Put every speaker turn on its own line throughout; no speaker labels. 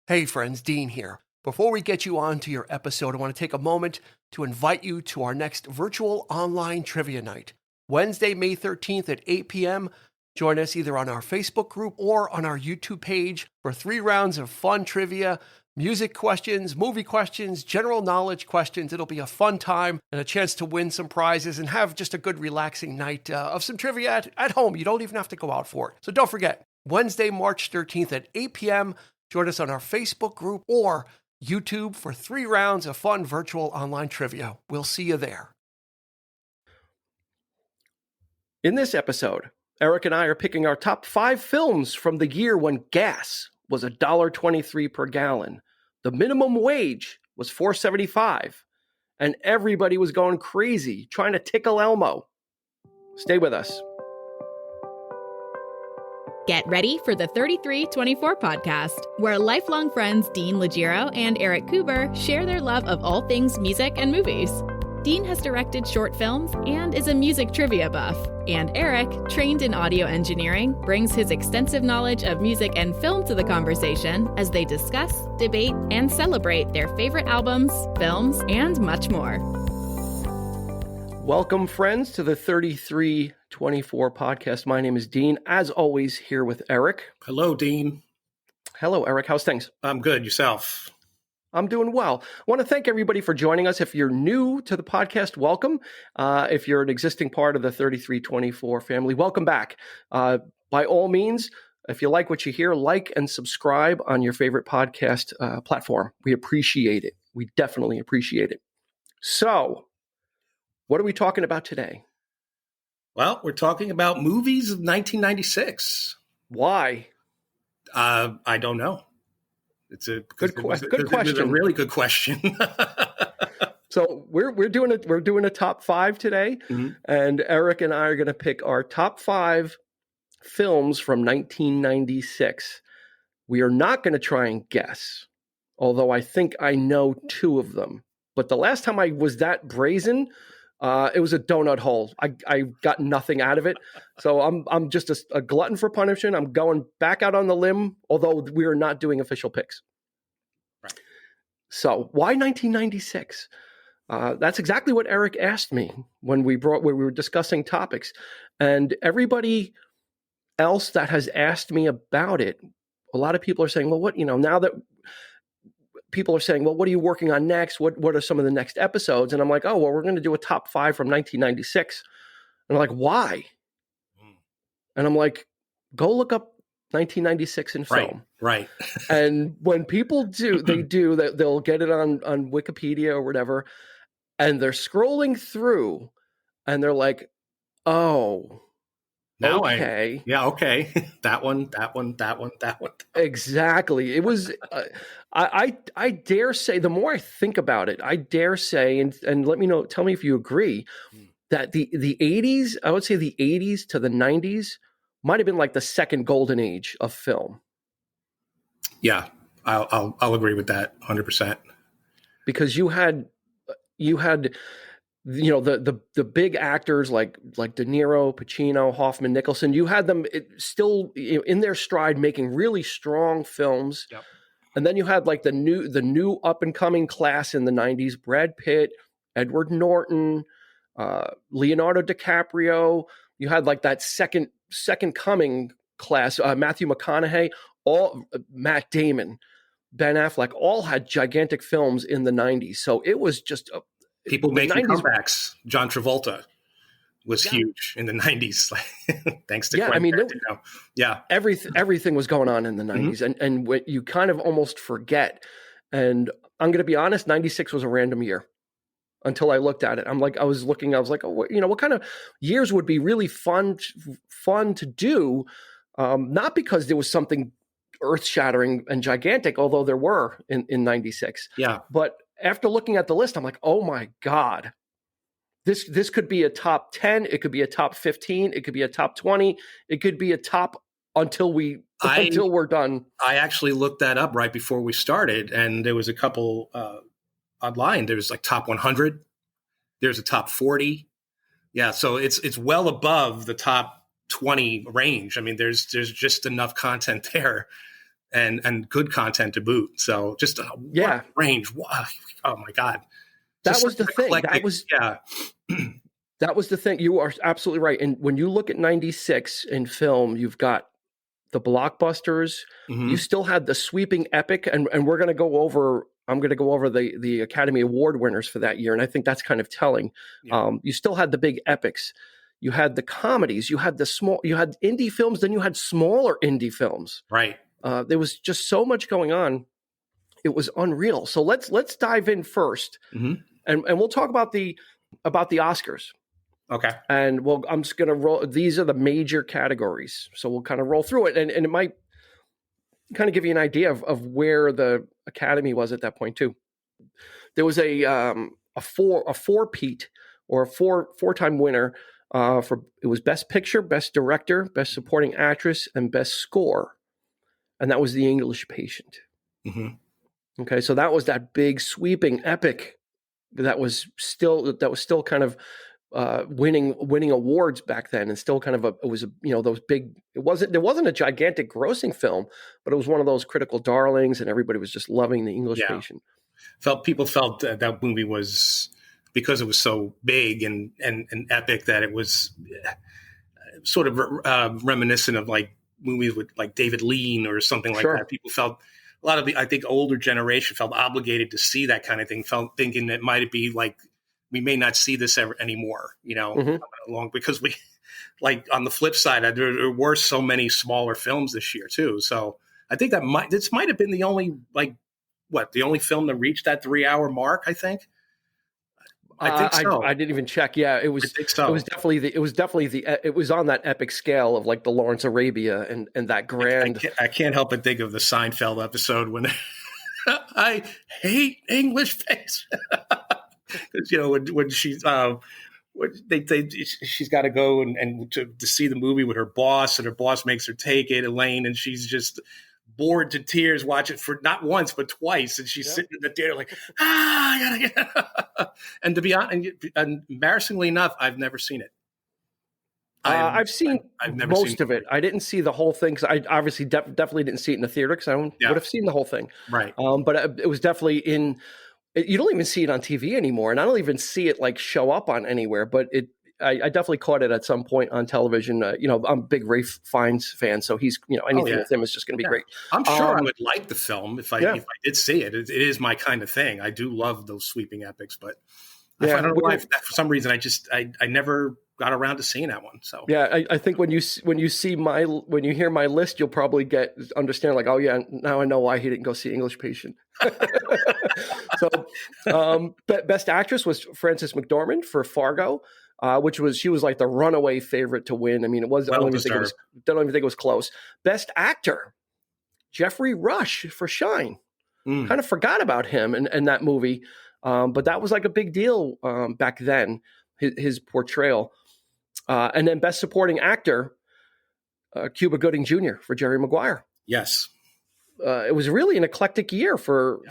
Hey friends, Dean here. Before we get you on to your episode, I want to take a moment to invite you to our next virtual online trivia night. Wednesday, May 13th at 8 p.m. Join us either on our Facebook group or on our YouTube page for 3 rounds of fun trivia, music questions, movie questions, general knowledge questions. It'll be a fun time and a chance to win some prizes and have just a good relaxing night of some trivia at home. You don't even have to go out for it. So don't forget, Wednesday, March 13th at 8 p.m. Join us on our Facebook group or YouTube for 3 rounds of fun virtual online trivia. We'll see you there. In this episode, Eric and I are picking our top 5 films from the year when gas was $1.23 per gallon. The minimum wage was $4.75, and everybody was going crazy trying to tickle Elmo. Stay with us.
Get ready for the 3324 podcast, where lifelong friends Dean Legiro and Eric Kuber share their love of all things music and movies. Dean has directed short films and is a music trivia buff. And Eric, trained in audio engineering, brings his extensive knowledge of music and film to the conversation as they discuss, debate, and celebrate their favorite albums, films, and much more.
Welcome, friends, to the 3324 podcast. My name is Dean, as always, here with Eric.
Hello, Dean.
Hello, Eric. How's things?
I'm good. Yourself?
I'm doing well. I want to thank everybody for joining us. If you're new to the podcast, welcome. If you're an existing part of the 3324 family, welcome back. By all means, if you like what you hear, like and subscribe on your favorite podcast platform. We appreciate it. We definitely appreciate it. So, what are we talking about today?
Well, we're talking about movies of 1996.
Why?
I don't know. It's a
good question. It's
a really good question.
So we're doing a top 5 today, and Eric and I are going to pick our top 5 films from 1996. We are not going to try and guess, although I think I know 2 of them. But the last time I was that brazen, it was a donut hole. I got nothing out of it. So I'm just a glutton for punishment. I'm going back out on the limb, although we are not doing official picks.
Right.
So why 1996? That's exactly what Eric asked me when we were discussing topics. And everybody else that has asked me about it, a lot of people are saying, well, now that people are saying, well, what are you working on next? What are some of the next episodes? And I'm like, oh, well, we're going to do a top 5 from 1996. And I'm like, why? And I'm like, go look up 1996 in film.
Right.
And when people they'll get it on Wikipedia or whatever, and they're scrolling through and they're like, oh,
now
okay.
Okay. That one.
Exactly. It was, I dare say, the more I think about it, I dare say, and let me know, tell me if you agree, that the 80s, I would say the 80s to the 90s might have been like the second golden age of film.
Yeah, I'll agree with that 100%.
Because you had the big actors like De Niro, Pacino, Hoffman, Nicholson. You had them still in their stride, making really strong films.
Yep.
And then you had like the new up and coming class in the 90s: Brad Pitt, Edward Norton, Leonardo DiCaprio. You had like that second coming class: Matthew McConaughey, Matt Damon, Ben Affleck, all had gigantic films in the 90s. So it was just
people making comebacks. John Travolta was huge in the 90s, thanks to Quentin Tarantino. Yeah,
everything was going on in the 90s, and what you kind of almost forget. And I'm going to be honest, 96 was a random year until I looked at it. I was like, oh, what kind of years would be really fun to do? Not because there was something earth-shattering and gigantic, although there were in 96.
Yeah,
but after looking at the list, I'm like, oh my God, this could be a top 10. It could be a top 15. It could be a top 20. It could be a top until we're done.
I actually looked that up right before we started, and there was a couple online. There was like top 100. There's a top 40. Yeah, so it's well above the top 20 range. I mean, there's just enough content there and good content to boot. So just what a range. Wow. Oh my God.
That was the thing. That was the thing. You are absolutely right. And when you look at 96 in film, you've got the blockbusters. You still had the sweeping epic, and we're going to go over. I'm going to go over the Academy Award winners for that year, and I think that's kind of telling.
Yeah.
You still had the big epics. You had the comedies. You had you had indie films. Then you had smaller indie films.
Right.
There was just so much going on. It was unreal. So let's dive in first, and we'll talk about the Oscars.
Okay.
And I'm just going to roll. These are the major categories. So we'll kind of roll through it. And it might kind of give you an idea of where the Academy was at that point too. There was a four-peat or a four-time winner it was Best Picture, Best Director, Best Supporting Actress, and Best Score. And that was The English Patient. Okay. So that was that big sweeping epic that was still kind of winning awards back then, and still kind of those big. There wasn't a gigantic grossing film, but it was one of those critical darlings, and everybody was just loving The English Patient. People
felt that movie was, because it was so big and epic, that it was sort of reminiscent of like movies with like David Lean or something like that. People felt, a lot of the, I think, older generation felt obligated to see that kind of thing, thinking it might be like, we may not see this ever anymore, along, because we, like, on the flip side, there were so many smaller films this year too. So I think this might have been the only, the only film that reached that 3-hour mark, I think. I think so.
I didn't even check. Yeah, it was. I think so. It was on that epic scale of like the Lawrence Arabia and that grand.
I can't help but think of the Seinfeld episode when I hate English face. Because when she's she's got to go and to see the movie with her boss, and her boss makes her take it, Elaine, and she's just bored to tears, watch it for not once but twice, and she's sitting in the theater like, I gotta get. And to be honest, and embarrassingly enough, I've never seen it.
I've seen most of it. I didn't see the whole thing because I obviously definitely didn't see it in the theater because I would have seen the whole thing.
Right.
But it was definitely in. You don't even see it on TV anymore, and I don't even see it like show up on anywhere. But I definitely caught it at some point on television. I'm a big Ralph Fiennes fan, so he's anything with him is just going to be great.
I'm sure I would like the film if I did see it. It is my kind of thing. I do love those sweeping epics, but I don't know why, for some reason I never got around to seeing that one. So
I think when you hear my list, you'll probably understand like, oh yeah, now I know why he didn't go see English Patient. So Best Actress was Frances McDormand for Fargo, she was like the runaway favorite to win. I mean, I don't even think it was close. Best Actor, Jeffrey Rush for Shine. Kind of forgot about him and that movie, but that was like a big deal back then. His portrayal. And then Best Supporting Actor, Cuba Gooding Jr. for Jerry Maguire.
Yes.
It was really an eclectic year for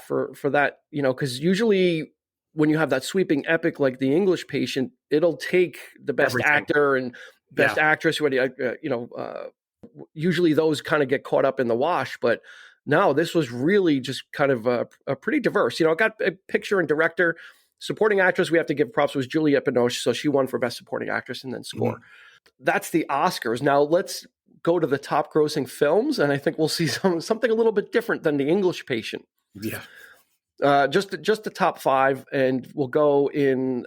that, because usually when you have that sweeping epic like The English Patient, it'll take the Best Actor and Best Actress. Usually those kind of get caught up in the wash, but no, this was really just kind of a pretty diverse. It got a picture and director. Supporting Actress, we have to give props, was Juliette Binoche, so she won for Best Supporting Actress and then Score. That's the Oscars. Now let's go to the top grossing films, and I think we'll see something a little bit different than The English Patient.
Yeah.
Just the top 5, and I'll go in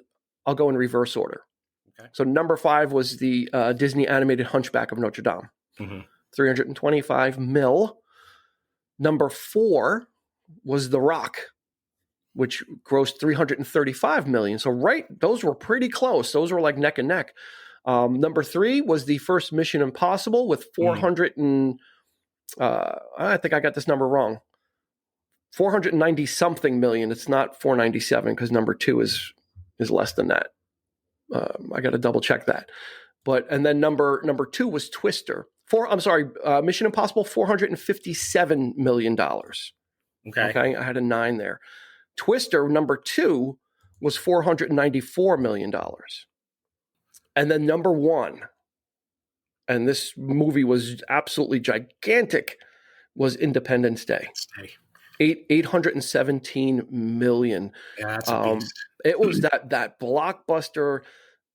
reverse order. Okay. So number 5 was the Disney animated Hunchback of Notre Dame. 325 mil. Number 4 was The Rock, which grossed 335 million. So those were pretty close. Those were like neck and neck. Number 3 was the first Mission Impossible with 400 and I think I got this number wrong. 490 something million. It's not 497 because number 2 is less than that. I got to double check that. And then number 2 was Twister. Mission Impossible, $457 million. Okay. I had a 9 there. Twister, number 2, was $494 million. And then number 1, and this movie was absolutely gigantic, was Independence Day.
Stay.
817 million.
Yeah, that's a beast.
It was that blockbuster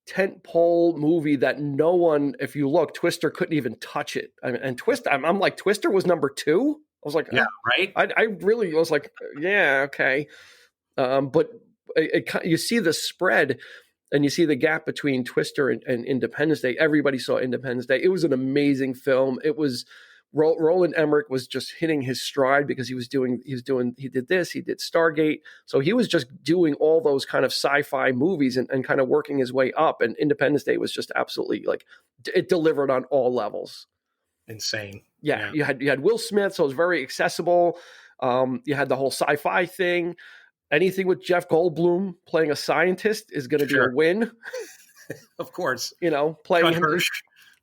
tentpole movie that no one, if you look, Twister couldn't even touch it. I mean, and I'm like, Twister was number 2. I was like,
yeah, right.
I really was like, yeah, okay. But you see the spread, and you see the gap between Twister and Independence Day. Everybody saw Independence Day. It was an amazing film. It was Roland Emmerich was just hitting his stride because he did this, he did Stargate. So he was just doing all those kind of sci-fi movies and kind of working his way up. And Independence Day was just absolutely like, it delivered on all levels.
Insane.
Yeah. You had Will Smith, so it was very accessible. You had the whole sci-fi thing. Anything with Jeff Goldblum playing a scientist is going to be a win.
Of course.
Playing
him. Hirsch.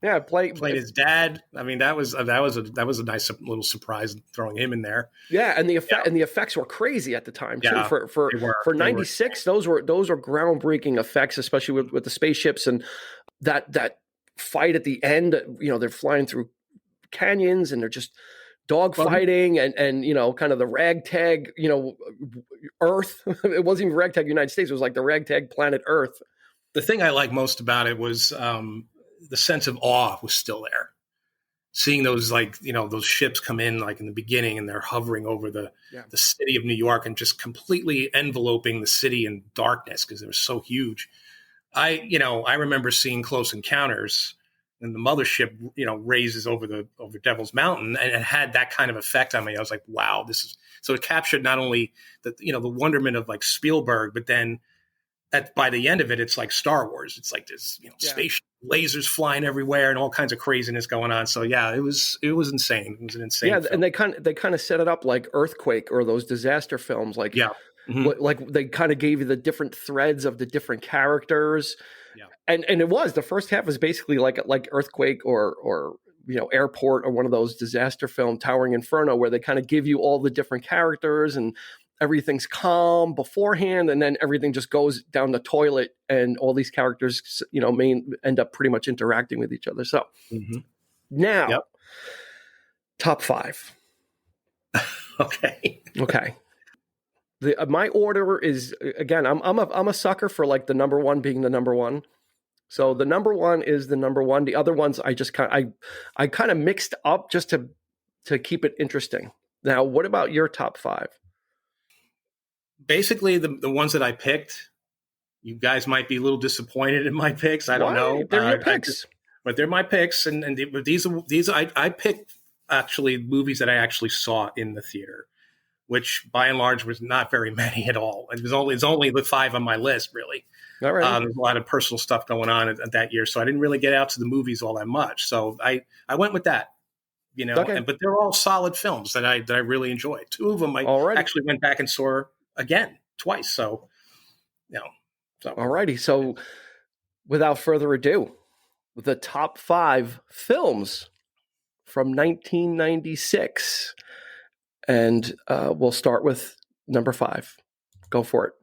Yeah, played
his dad. I mean, that was a nice little surprise throwing him in there.
Yeah, and the effects were crazy at the time too.
Yeah,
for 96, those were groundbreaking effects, especially with the spaceships and that fight at the end. They're flying through canyons and they're just dogfighting and kind of the ragtag Earth. It wasn't even ragtag United States. It was like the ragtag planet Earth.
The thing I like most about it was the sense of awe was still there. Seeing those those ships come in like in the beginning and they're hovering over the city of New York and just completely enveloping the city in darkness because it was so huge. I remember seeing Close Encounters and the mothership, raises over Devil's Mountain, and it had that kind of effect on me. I was like, wow, so it captured not only the wonderment of like Spielberg, but then by the end of it, it's like Star Wars. It's like this, space lasers flying everywhere and all kinds of craziness going on. So yeah, it was insane. It was an insane film.
And they kind of set it up like Earthquake or those disaster films. Like, like they kind of gave you the different threads of the different characters. Yeah. And it was, the first half was basically like Earthquake or Airport or one of those disaster film, Towering Inferno, where they kind of give you all the different characters and everything's calm beforehand, and then everything just goes down the toilet, and all these characters, end up pretty much interacting with each other. So now, top 5.
Okay.
My order is, again, I'm a sucker for like the number 1 being the number 1. So the number 1 is the number 1. The other ones I just kind of mixed up just to keep it interesting. Now, what about your top 5?
Basically, the ones that I picked, you guys might be a little disappointed in my picks. I don't know.
They're your picks.
But they're my picks. And these I picked actually movies that I actually saw in the theater, which by and large was not very many at all. It's only the 5 on my list, really.
All right.
There's a lot of personal stuff going on that year. So I didn't really get out to the movies all that much. So I went with that. But they're all solid films that I really enjoyed. 2 of them I actually went back and saw again twice. So,
Alrighty. So without further ado, the top 5 films from 1996. And we'll start with number 5. Go for it.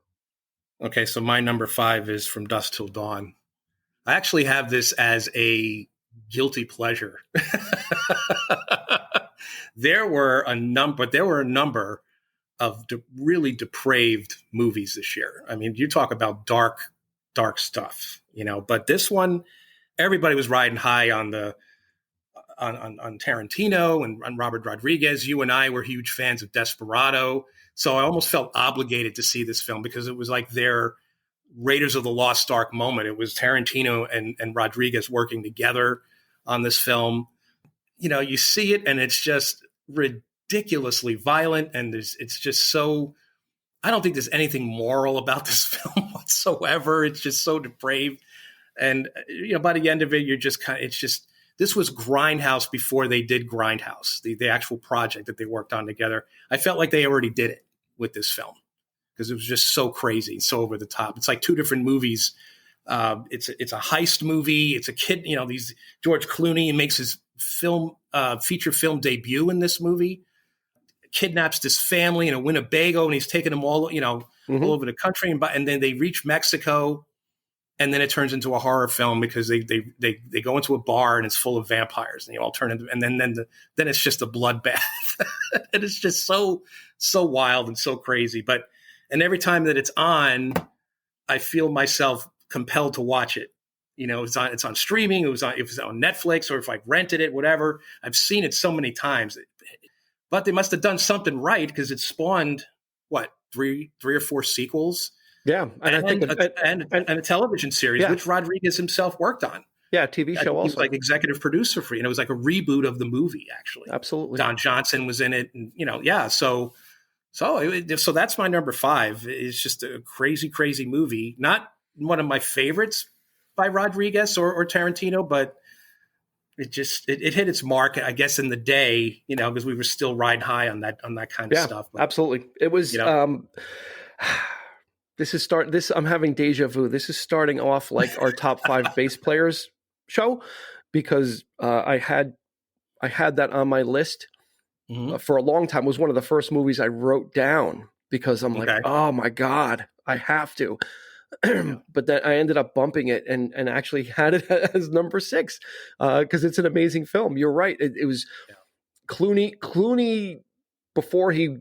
Okay. So my number 5 is From Dusk Till Dawn. I actually have this as a guilty pleasure. There were a number of really depraved movies this year. I mean, you talk about dark stuff, but this one, everybody was riding high on on Tarantino and on Robert Rodriguez. You and I were huge fans of Desperado. So I almost felt obligated to see this film because it was like their Raiders of the Lost Ark moment. It was Tarantino and Rodriguez working together on this film. You see it and it's just ridiculously violent, and it's just so, I don't think there's anything moral about this film whatsoever. It's just so depraved, and by the end of it, you're just this was Grindhouse before they did Grindhouse, the actual project that they worked on together. I felt like they already did it with this film because it was just so crazy, so over the top. It's like 2 different movies. It's a heist movie. It's a kid. These George Clooney makes his feature film debut in this movie. Kidnaps this family in a Winnebago, and he's taking them all, all over the country, and then they reach Mexico, and then it turns into a horror film because they go into a bar and it's full of vampires, and they all turn into, and then it's just a bloodbath. And it's just so wild and so crazy. And every time that it's on, I feel myself compelled to watch it. It's on streaming. If it's on Netflix, or if I rented it, whatever. I've seen it so many times. But they must have done something right, because it spawned three or four sequels.
Yeah,
and a television series, which Rodriguez himself worked on.
Yeah, TV show also.
He was like executive producer for, and it was like a reboot of the movie, actually.
Absolutely.
Don Johnson was in it, and So that's my number 5. It's just a crazy, crazy movie. Not one of my favorites by Rodriguez or Tarantino, but it hit its mark, I guess, in the day, because we were still riding high on that kind of stuff. But,
absolutely. It was. I'm having deja vu. This is starting off like our top 5 bass players show, because I had that on my list for a long time. It was one of the first movies I wrote down, because I'm like, oh my God, I have to. But then I ended up bumping it and actually had it as number 6 because it's an amazing film. You're right. It was Clooney before he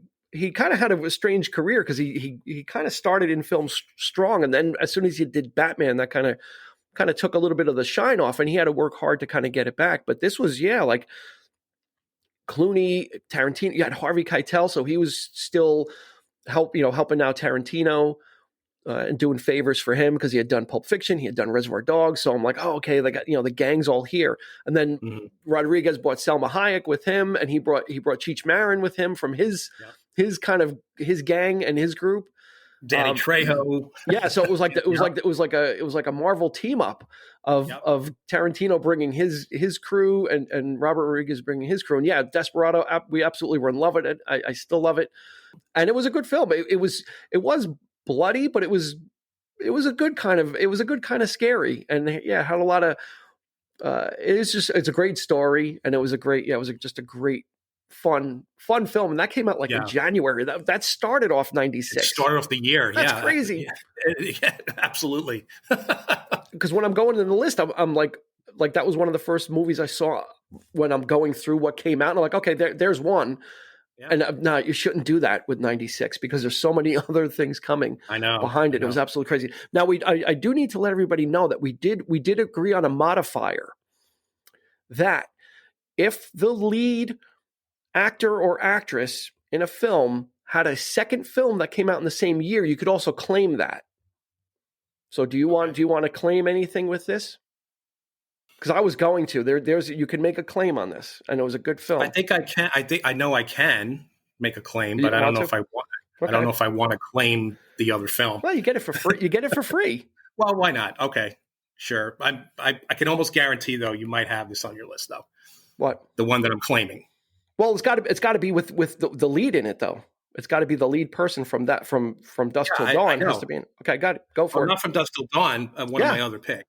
kind of had a strange career, because he kind of started in films strong, and then as soon as he did Batman, that kind of took a little bit of the shine off, and he had to work hard to kind of get it back. But this was like Clooney, Tarantino. You had Harvey Keitel, so he was still helping out Tarantino and doing favors for him, because he had done Pulp Fiction, he had done Reservoir Dogs. So I'm like, oh, okay, they got the gang's all here. And then Rodriguez brought Selma Hayek with him, and he brought Cheech Marin with him from his gang and his group.
Danny Trejo.
So it was like a Marvel team up of Tarantino bringing his crew and Robert Rodriguez bringing his crew. And Desperado, we absolutely were in love with it. I still love it, and it was a good film. It was bloody, but it was a good kind of scary, and had a lot of. It's a great story, and it was just a great fun film, and that came out in January. That started off 96.
Started off the year.
That's crazy.
Yeah, absolutely.
Because when I'm going in the list, I'm like that was one of the first movies I saw when I'm going through what came out. And I'm like, okay, there's one. Yeah. And no, you shouldn't do that with 96, because there's so many other things coming behind it. It was absolutely crazy. Now I do need to let everybody know that we did agree on a modifier that if the lead actor or actress in a film had a second film that came out in the same year, you could also claim that. So do you want to claim anything with this? Because I was going to. You can make a claim on this, and it was a good film.
I think I can. I know I can make a claim, but I don't know if I want. Okay. I don't know if I want to claim the other film.
Well, you get it for free. You get it for free.
Well, why not? Okay, sure. I can almost guarantee, though, you might have this on your list, though.
What?
The one that I'm claiming.
Well, it's got to be with the lead in it, though. It's got to be the lead person from Dusk Till Dawn. Has to be in. Okay, got it. Go for it.
Not from Dusk Till Dawn. One of my other picks.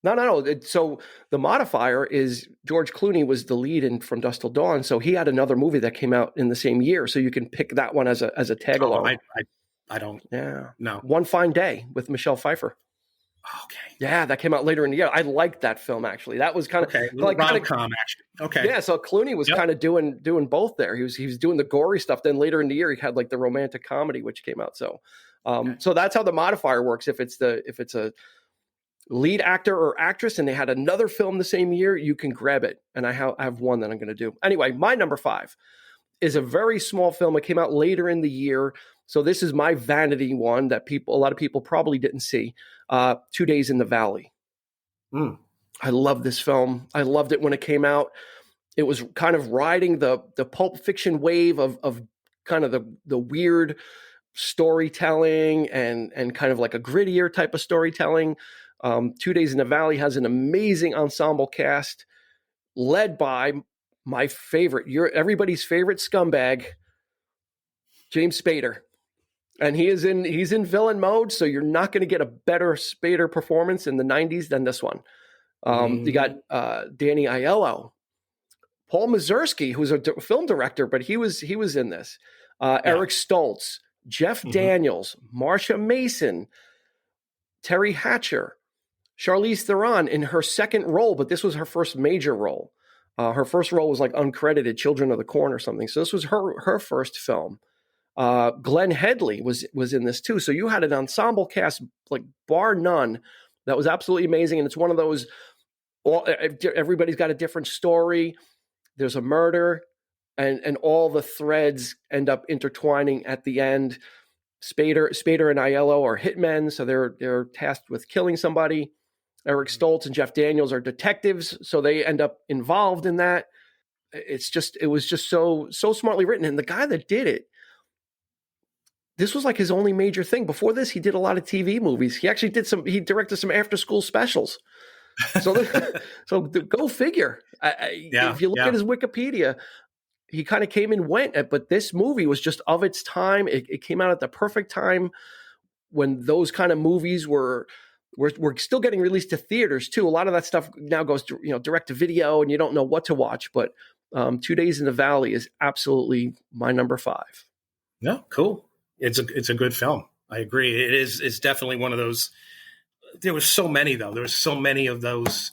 No. So the modifier is George Clooney was the lead in From Dusk Till Dawn, so he had another movie that came out in the same year. So you can pick that one as a tag along.
I don't.
Yeah.
No.
One Fine Day with Michelle Pfeiffer.
Okay.
Yeah, that came out later in the year. I liked that film, actually. That was kind of
like rom-com action. Okay.
Yeah, so Clooney was kind of doing both there. He was doing the gory stuff. Then later in the year, he had like the romantic comedy, which came out. So, so that's how the modifier works. If it's a lead actor or actress and they had another film the same year, you can grab it. And I have one that I'm going to do. Anyway, my number 5 is a very small film. It came out later in the year. So this is my vanity one that a lot of people probably didn't see. 2 Days in the Valley. I love this film. I loved it when it came out. It was kind of riding the Pulp Fiction wave of kind of the weird storytelling and kind of like a grittier type of storytelling. 2 Days in the Valley has an amazing ensemble cast led by my favorite, everybody's favorite scumbag, James Spader. And he's in villain mode, so you're not going to get a better Spader performance in the 90s than this one. You got Danny Aiello, Paul Mazursky, who's a film director, but he was in this. Eric Stoltz, Jeff Daniels, Marsha Mason, Terry Hatcher, Charlize Theron in her second role, but this was her first major role. Her first role was like uncredited, Children of the Corn or something. So this was her first film. Glenn Headley was in this too. So you had an ensemble cast, like bar none, that was absolutely amazing. And it's one of those, everybody's got a different story. There's a murder, and all the threads end up intertwining at the end. Spader and Aiello are hitmen, so they're tasked with killing somebody. Eric Stoltz and Jeff Daniels are detectives, so they end up involved in that. It was just so smartly written. And the guy that did it, this was like his only major thing. Before this, he did a lot of TV movies. He actually he directed some after school specials. So, so go figure. If you look at his Wikipedia, he kind of came and went, but this movie was just of its time. It came out at the perfect time when those kind of movies were still getting released to theaters too. A lot of that stuff now goes to, direct to video, and you don't know what to watch. But 2 Days in the Valley is absolutely my number 5.
No, cool. It's a good film. I agree. It's definitely one of those. There were so many though. There were so many of those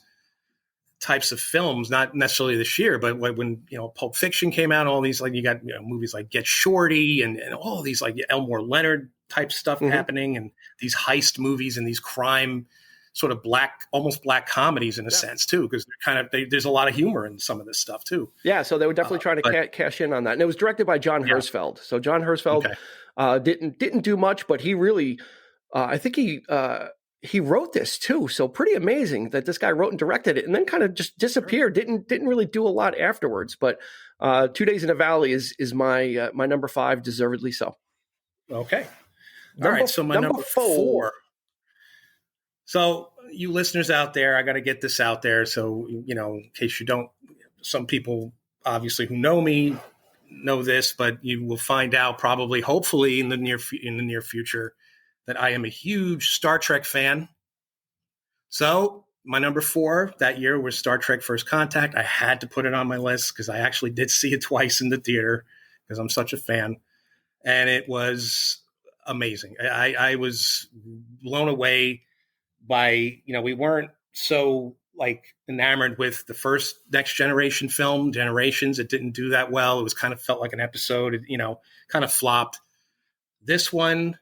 types of films, not necessarily this year, but when Pulp Fiction came out, all these, like, you got movies like Get Shorty and all these like Elmore Leonard type stuff happening, and these heist movies and these crime sort of almost black comedies in a sense too, because there's a lot of humor in some of this stuff too.
Yeah, so they were definitely trying to cash in on that, and it was directed by John Herzfeld. So John Herzfeld didn't do much, but he really, I think he wrote this too. So pretty amazing that this guy wrote and directed it, and then kind of just disappeared. Didn't really do a lot afterwards. But 2 Days in the Valley is my number 5, deservedly so.
Okay. All right. So my number 4. So you listeners out there, I got to get this out there. So, in case you don't, some people obviously who know me know this, but you will find out probably, hopefully in the near future, that I am a huge Star Trek fan. So my number 4 that year was Star Trek First Contact. I had to put it on my list because I actually did see it twice in the theater because I'm such a fan. And it was amazing. I was blown away by, we weren't so like enamored with the first Next Generation film, Generations. It didn't do that well. It was kind of felt like an episode, it, kind of flopped. This one,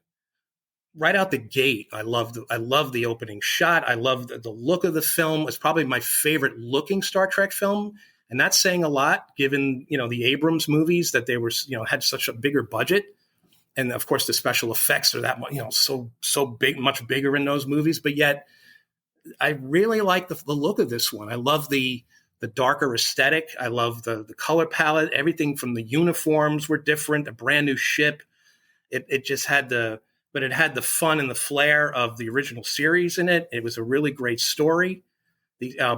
right out the gate, I love the opening shot. I love the look of the film. It's probably my favorite looking Star Trek film. And that's saying a lot given, the Abrams movies, that they were, had such a bigger budget. And of course the special effects are that much, so big, much bigger in those movies. But yet I really like the look of this one. I love the darker aesthetic. I love the color palette. Everything from the uniforms were different, a brand new ship. It just had but it had the fun and the flair of the original series in it. It was a really great story.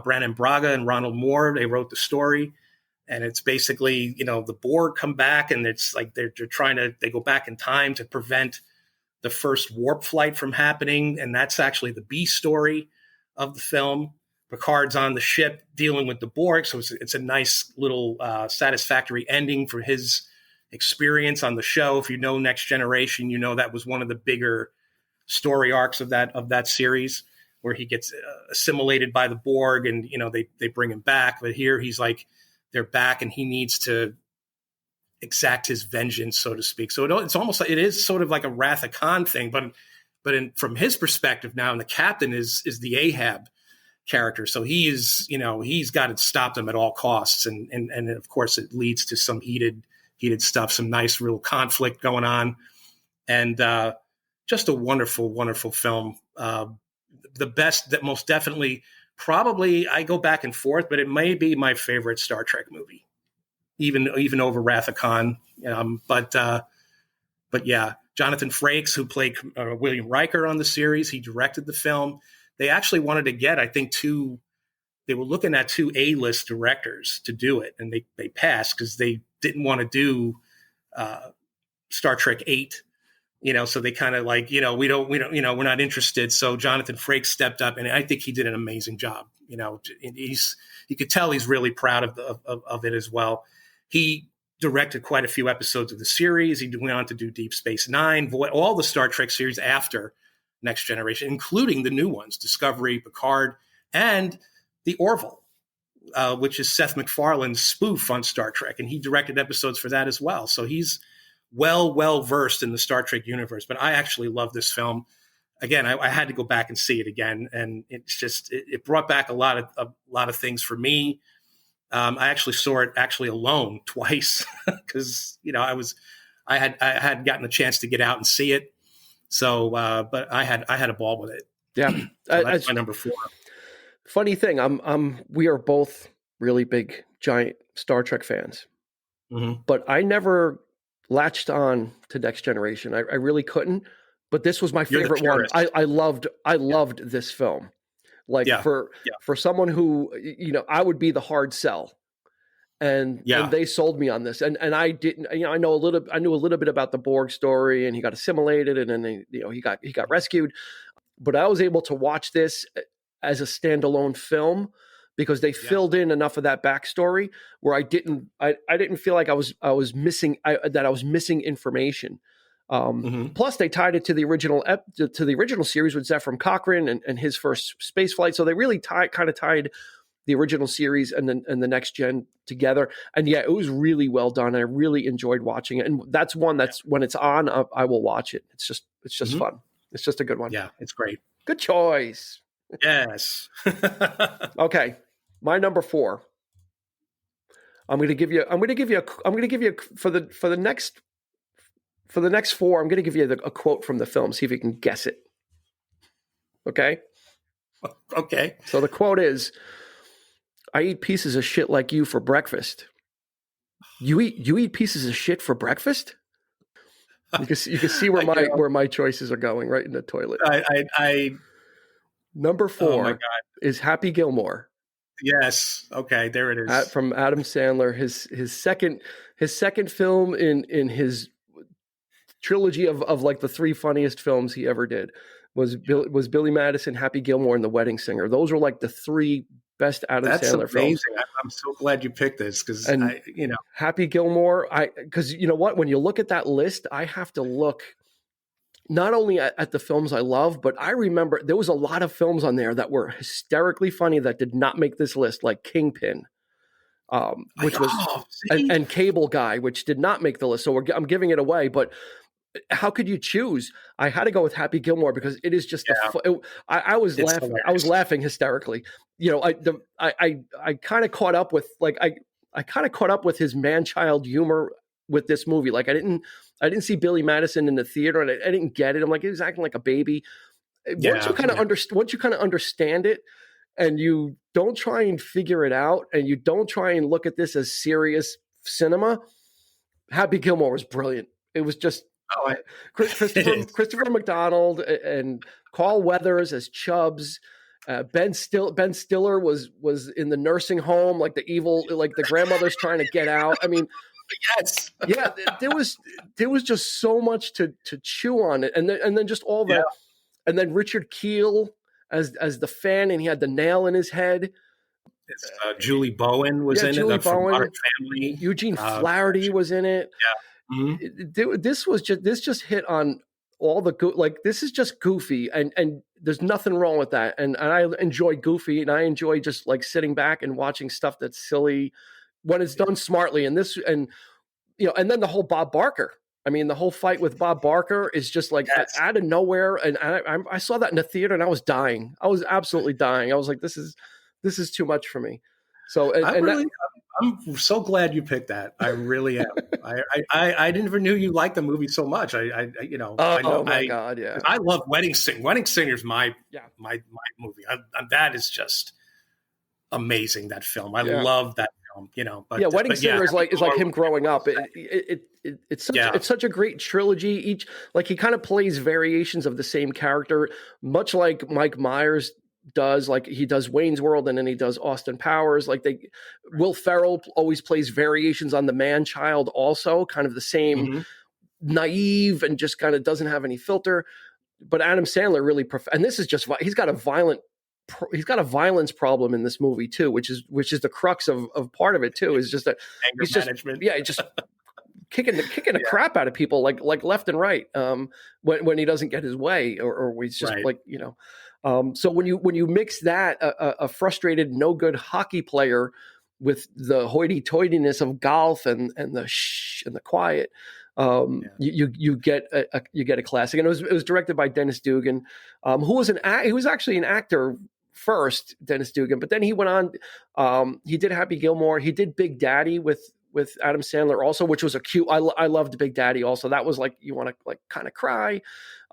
Brannon Braga and Ronald Moore, they wrote the story. And it's basically, the Borg come back, and it's like they go back in time to prevent the first warp flight from happening. And that's actually the B story of the film. Picard's on the ship dealing with the Borg. So it's a nice little satisfactory ending for his experience on the show. If you know Next Generation, that was one of the bigger story arcs of that series, where he gets assimilated by the Borg, and they bring him back. But here he's like, they're back, and he needs to exact his vengeance, so to speak. So it's almost like, it is sort of like a Wrath of Khan thing, but from his perspective now, and the captain is the Ahab character. So he is, he's got to stop them at all costs, and of course it leads to some heated stuff, some nice real conflict going on, and just a wonderful, wonderful film. The best, that most definitely. Probably, I go back and forth, but it may be my favorite Star Trek movie, even over Wrath of Khan. But yeah, Jonathan Frakes, who played William Riker on the series, he directed the film. They actually wanted to get, I think, they were looking at 2 A-list directors to do it, and they passed because they didn't want to do Star Trek 8. So they kind of like, we don't, we're not interested. So Jonathan Frakes stepped up, and I think he did an amazing job. You could tell he's really proud of it as well. He directed quite a few episodes of the series. He went on to do Deep Space Nine, all the Star Trek series after Next Generation, including the new ones, Discovery, Picard, and the Orville, which is Seth MacFarlane's spoof on Star Trek. And he directed episodes for that as well. So he's well versed in the Star Trek universe. But I actually love this film. Again, I had to go back and see it again. And it's just, it brought back a lot of things for me. I actually saw it alone twice because, I had gotten a chance to get out and see it. So, but I had a ball with it.
Yeah.
So that's my number 4.
Funny thing, we are both really big, giant Star Trek fans, but I never latched on to Next Generation. I really couldn't, but this was my favorite one. I loved this film. Like for someone who, I would be the hard sell. And they sold me on this, and I didn't. I knew a little bit about the Borg story, and he got assimilated, and then he got rescued. But I was able to watch this as a standalone film because they filled in enough of that backstory where I didn't feel like I was missing information. Plus, they tied it to the original series with Zefram Cochrane and his first space flight, so they really kind of tied the original series and the next gen together. And it was really well done. I really enjoyed watching it. And that's one that's when it's on, I will watch it. It's just fun. It's just a good one.
Yeah, it's great.
Good choice.
Yes.
Okay. My number 4. I'm going to give you for the next 4, I'm going to give you a quote from the film. See if you can guess it. Okay.
Okay.
So the quote is, "I eat pieces of shit like you for breakfast." You eat pieces of shit for breakfast? You can see where my choices are going, right in the toilet. Number 4
oh my God.
is Happy Gilmore.
Yes. Okay, there it is.
From Adam Sandler, his second film in his trilogy of like the 3 funniest films he ever did was Billy Madison, Happy Gilmore, and The Wedding Singer. Those were like the 3 best Adam Sandler films.
I'm so glad you picked this because
Happy Gilmore. Because you know what, when you look at that list, I have to look not only at the films I love, but I remember there was a lot of films on there that were hysterically funny that did not make this list, like Kingpin, which was and Cable Guy, which did not make the list. So I'm giving it away, but how could you choose? I had to go with Happy Gilmore because it is just I was laughing. Hilarious. I was laughing hysterically. I kind of caught up with I kind of caught up with his man-child humor with this movie. Like I didn't see Billy Madison in the theater, and I didn't get it. I'm like, he was acting like a baby. Once you kind of understand it, and you don't try and figure it out, and you don't try and look at this as serious cinema, Happy Gilmore was brilliant. It was just Christopher McDonald and Carl Weathers as Chubbs. Ben Stiller was in the nursing home, like the grandmother's trying to get out. I mean,
yes,
yeah, there was just so much to chew on it, and then just all that, and then Richard Kiel as the fan, and he had the nail in his head.
Julie Bowen was in it from Modern Family.
Eugene Flaherty was in it.
Yeah. Mm-hmm.
This just hit on all the this is just goofy, and there's nothing wrong with that. And I enjoy goofy, and I enjoy just like sitting back and watching stuff that's silly when it's done smartly. And then the whole Bob Barker. I mean, the whole fight with Bob Barker is just like out of nowhere. And I saw that in the theater, and I was dying. I was absolutely dying. I was like, this is too much for me. So
I'm so glad you picked that. I really am. I never knew you liked the movie so much. I
God, yeah.
I love Wedding Singer. Wedding Singer's my movie. That is just amazing. That film. I love that film.
Wedding Singer is like him growing up. It's such a great trilogy. He kind of plays variations of the same character, much like Mike Myers does. Like he does Wayne's World, and then he does Austin Powers. Will Ferrell always plays variations on the man-child, also kind of the same, naive and just kind of doesn't have any filter. But Adam Sandler really, and this is just he's got a violence problem in this movie too, which is the crux of part of it too. Is just that
anger management.
Just kicking the crap out of people like left and right when he doesn't get his way or he's just
Right.
So when you mix that a frustrated no good hockey player with the hoity-toityness of golf and the shh and the quiet, you get a classic. And it was directed by Dennis Dugan, who was actually an actor first, Dennis Dugan, but then he went on. He did Happy Gilmore. He did Big Daddy with Adam Sandler also, which was a cute. I loved Big Daddy also. That was like you want to kind of cry.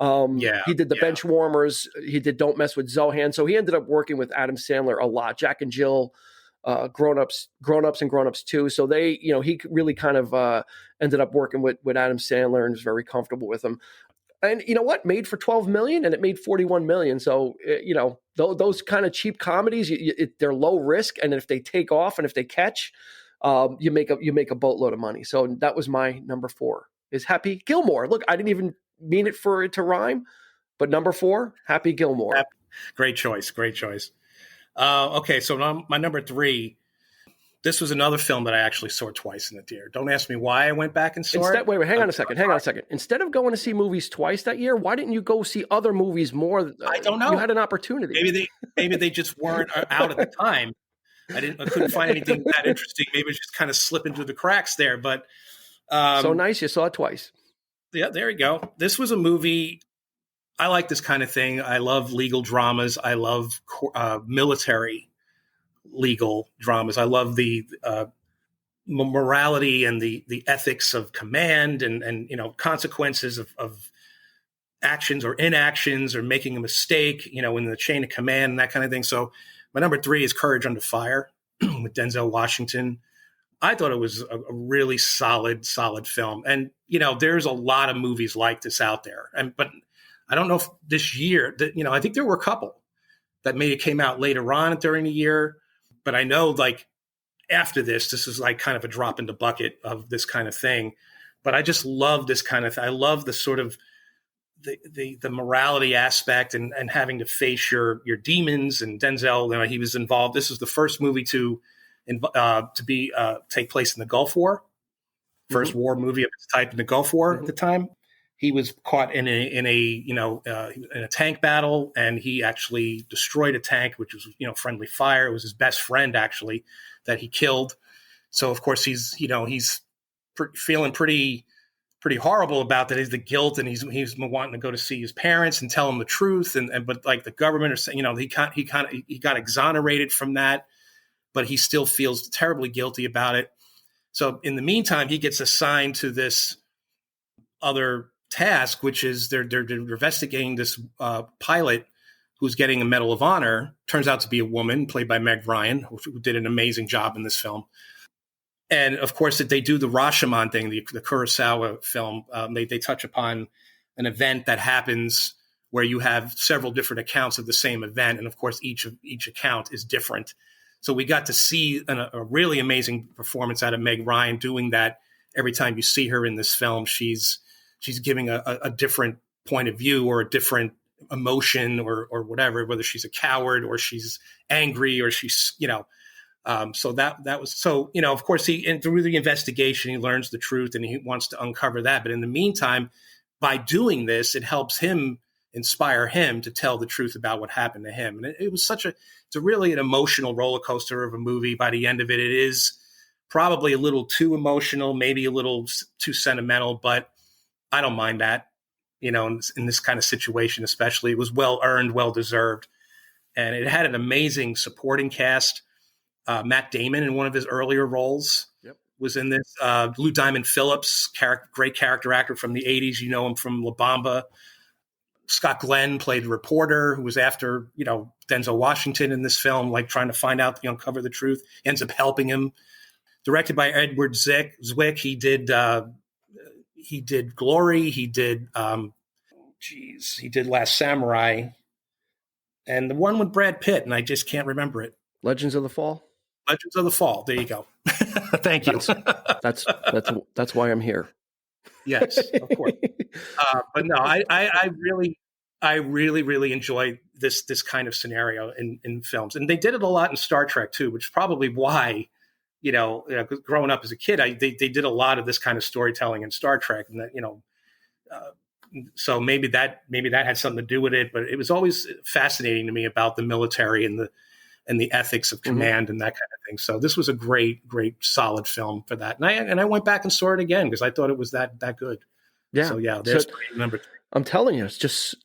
He did The Bench Warmers. He did Don't Mess with Zohan. So he ended up working with Adam Sandler a lot. Jack and Jill, Grown Ups and Grown Ups 2. So they, he really kind of ended up working with Adam Sandler and was very comfortable with him. And you know what? Made for $12 million and it made $41 million. So, those kind of cheap comedies, they're low risk. And if they take off and if they catch, you make a boatload of money. So that was my number 4 is Happy Gilmore. Look, I didn't even mean it for it to rhyme, but number 4, Happy Gilmore.
Great choice. Okay. So my number 3, this was another film that I actually saw twice in the theater. Don't ask me why I went back and saw it.
Wait, hang on a second. Instead of going to see movies twice that year, why didn't you go see other movies more?
I don't know.
You had an opportunity.
Maybe they just weren't out at the time. I couldn't find anything that interesting. Maybe it's just kind of slipping through the cracks there. But
so nice, you saw it twice.
Yeah, there you go. This was a movie. I like this kind of thing. I love legal dramas. I love military legal dramas. I love the morality and the ethics of command and consequences of actions or inactions or making a mistake, in the chain of command and that kind of thing. So my number 3 is Courage Under Fire with Denzel Washington. I thought it was a really solid film. And, there's a lot of movies like this out there. But I don't know if this year that, I think there were a couple that maybe came out later on during the year. But I know after this is like kind of a drop in the bucket of this kind of thing. But I just love this kind of thing. I love the sort of the morality aspect and having to face your demons. And Denzel, he was involved. This was the first movie to take place in the Gulf War. First war movie of its type in the Gulf War at the time. He was caught in a tank battle, and he actually destroyed a tank, which was friendly fire. It was his best friend actually that he killed. So of course he's feeling pretty horrible about that. Is the guilt, and he's wanting to go to see his parents and tell them the truth. But like the government are saying, he got exonerated from that, but he still feels terribly guilty about it. So in the meantime, he gets assigned to this other task, which is they're investigating this pilot who's getting a Medal of Honor. Turns out to be a woman played by Meg Ryan, who did an amazing job in this film. And of course, they do the Rashomon thing, the Kurosawa film. They touch upon an event that happens where you have several different accounts of the same event, and of course, each account is different. So we got to see a really amazing performance out of Meg Ryan doing that. Every time you see her in this film, she's giving a different point of view or a different emotion or whatever, whether she's a coward or she's angry or she's, so that was, so, of course through the investigation, he learns the truth and he wants to uncover that. But in the meantime, by doing this, it helps him inspire him to tell the truth about what happened to him. And it was it's really an emotional roller coaster of a movie. By the end of it, it is probably a little too emotional, maybe a little too sentimental, but I don't mind that, in this kind of situation, especially. It was well earned, well deserved. And it had an amazing supporting cast. Matt Damon in one of his earlier roles was in this. Lou Diamond Phillips, great character actor from the 80s. You know him from La Bamba. Scott Glenn played a reporter who was after, Denzel Washington in this film, like trying to find out, uncover the truth, ends up helping him. Directed by Edward Zwick. He did Glory. He did, he did Last Samurai. And the one with Brad Pitt, and I just can't remember it.
Legends of the Fall?
Legends of the Fall. There you go. Thank you.
That's why I'm here.
Yes, of course. But no, I really enjoy this kind of scenario in films. And they did it a lot in Star Trek too, which is probably why, growing up as a kid, they did a lot of this kind of storytelling in Star Trek, and that, so maybe that had something to do with it. But it was always fascinating to me about the military and the ethics of command and that kind of thing. So this was a great, solid film for that. And I went back and saw it again because I thought it was that good.
Yeah.
So there's number 3.
I'm telling you, it's just,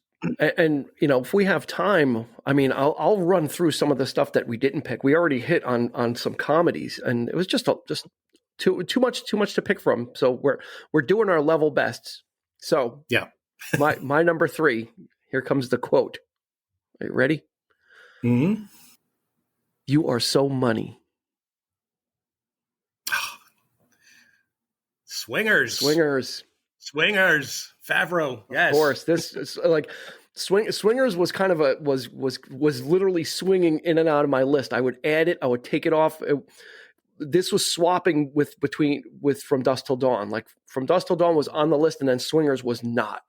and if we have time, I mean, I'll run through some of the stuff that we didn't pick. We already hit on some comedies, and it was just too much to pick from. So we're doing our level bests. So
yeah.
my number 3, here comes the quote. Are you ready?
Mm-hmm.
You are so money.
Swingers. Favreau. Yes.
Of course. This is like Swingers was kind of was literally swinging in and out of my list. I would add it. I would take it off. This was swapping with From Dusk Till Dawn. Like From Dusk Till Dawn was on the list, and then Swingers was not.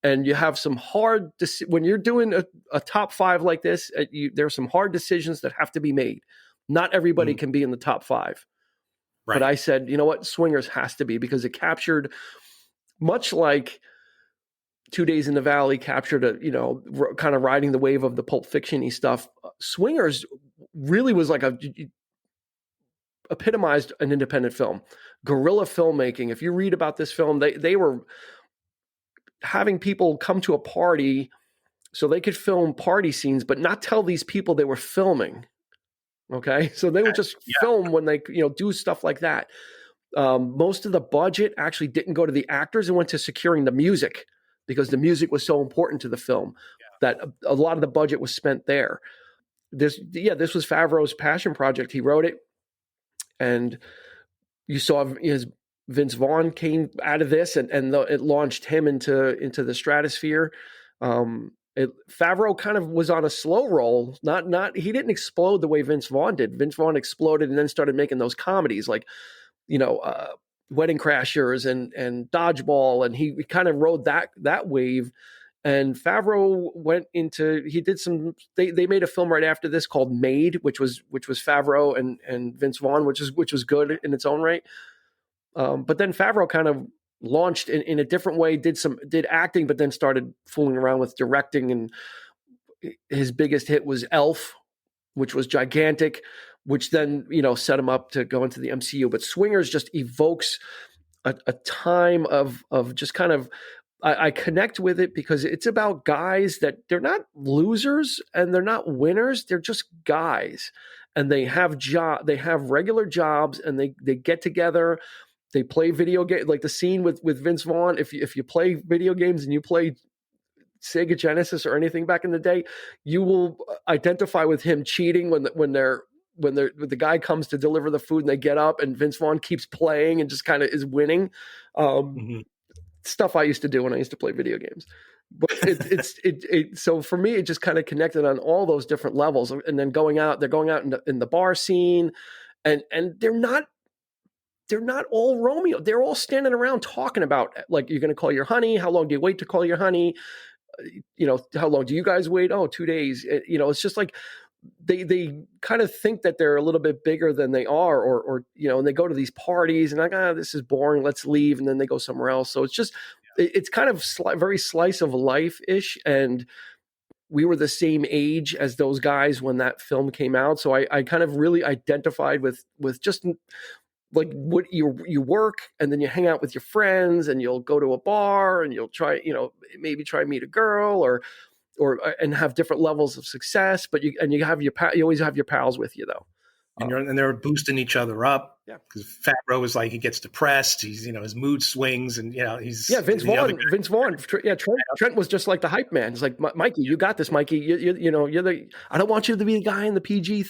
And you have some hard when you're doing a top 5 like this. There's some hard decisions that have to be made. Not everybody can be in the top 5. Right. But I said, you know what, Swingers has to be, because it captured, much like 2 Days in the Valley captured kind of riding the wave of the Pulp Fiction-y stuff. Swingers really was like epitomized an independent film, guerrilla filmmaking. If you read about this film, they were having people come to a party so they could film party scenes, but not tell these people they were filming. Okay. So they would just film when they, do stuff like that. Most of the budget actually didn't go to the actors. It went to securing the music, because the music was so important to the film that a lot of the budget was spent there. This was Favreau's passion project. He wrote it, and you saw Vince Vaughn came out of this, and it launched him into the stratosphere. Favreau kind of was on a slow roll. He didn't explode the way Vince Vaughn did. Vince Vaughn exploded and then started making those comedies like, Wedding Crashers and Dodgeball, and he kind of rode that wave. And Favreau they made a film right after this called Made, which was Favreau and Vince Vaughn, which was good in its own right. But then Favreau kind of launched in a different way, did acting, but then started fooling around with directing. And his biggest hit was Elf, which was gigantic, which then, set him up to go into the MCU. But Swingers just evokes a time of just kind of, I connect with it because it's about guys that they're not losers and they're not winners. They're just guys, and they have regular jobs, and they get together. They play video games, like the scene with Vince Vaughn. If you play video games and you play Sega Genesis or anything back in the day, you will identify with him cheating when the guy comes to deliver the food and they get up and Vince Vaughn keeps playing and just kind of is winning. Stuff I used to do when I used to play video games. But so for me, it just kind of connected on all those different levels. And then they're going out in the bar scene, and they're not all Romeo. They're all standing around talking about, like, you're going to call your honey. How long do you wait to call your honey? How long do you guys wait? Oh, 2 days. It's just like they kind of think that they're a little bit bigger than they are, or and they go to these parties and like, this is boring, let's leave. And then they go somewhere else. So it's just, it's kind of very slice of life-ish. And we were the same age as those guys when that film came out. So I kind of really identified with just like what you work, and then you hang out with your friends, and you'll go to a bar, and you'll try, maybe try to meet a girl or and have different levels of success. But you always have your pals with you though.
And they're boosting each other up.
Yeah.
Because Favreau is like, he gets depressed. He's, his mood swings, and, he's.
Yeah. Vince Vaughn. Yeah. Trent was just like the hype man. He's like, Mikey, you got this, Mikey. I don't want you to be the guy in the PG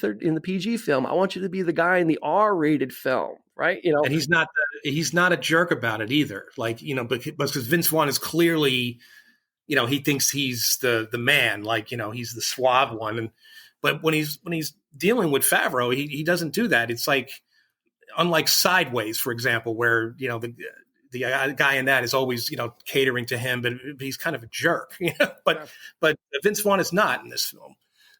film. I want you to be the guy in the R-rated film. Right.
And he's not a jerk about it either. Like, because Vince Vaughn is clearly, he thinks he's the man, like, he's the suave one. But when he's dealing with Favreau, he doesn't do that. It's like, unlike Sideways, for example, where, the guy in that is always, catering to him, but he's kind of a jerk. But Vince Vaughn is not in this film.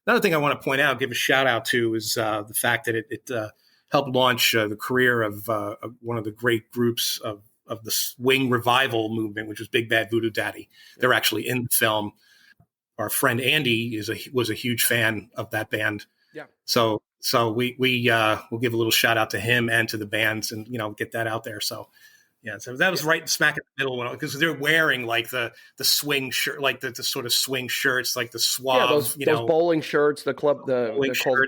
Another thing I want to point out, give a shout out to, is the fact that helped launch the career of one of the great groups of the swing revival movement, which was Big Bad Voodoo Daddy. They're actually in the film. Our friend Andy was a huge fan of that band.
Yeah.
So we'll give a little shout out to him and to the bands, and get that out there. So yeah, so that was right smack in the middle, because they're wearing like the swing shirt, like the sort of swing shirts, like the suave,
those bowling shirts, the club, they're called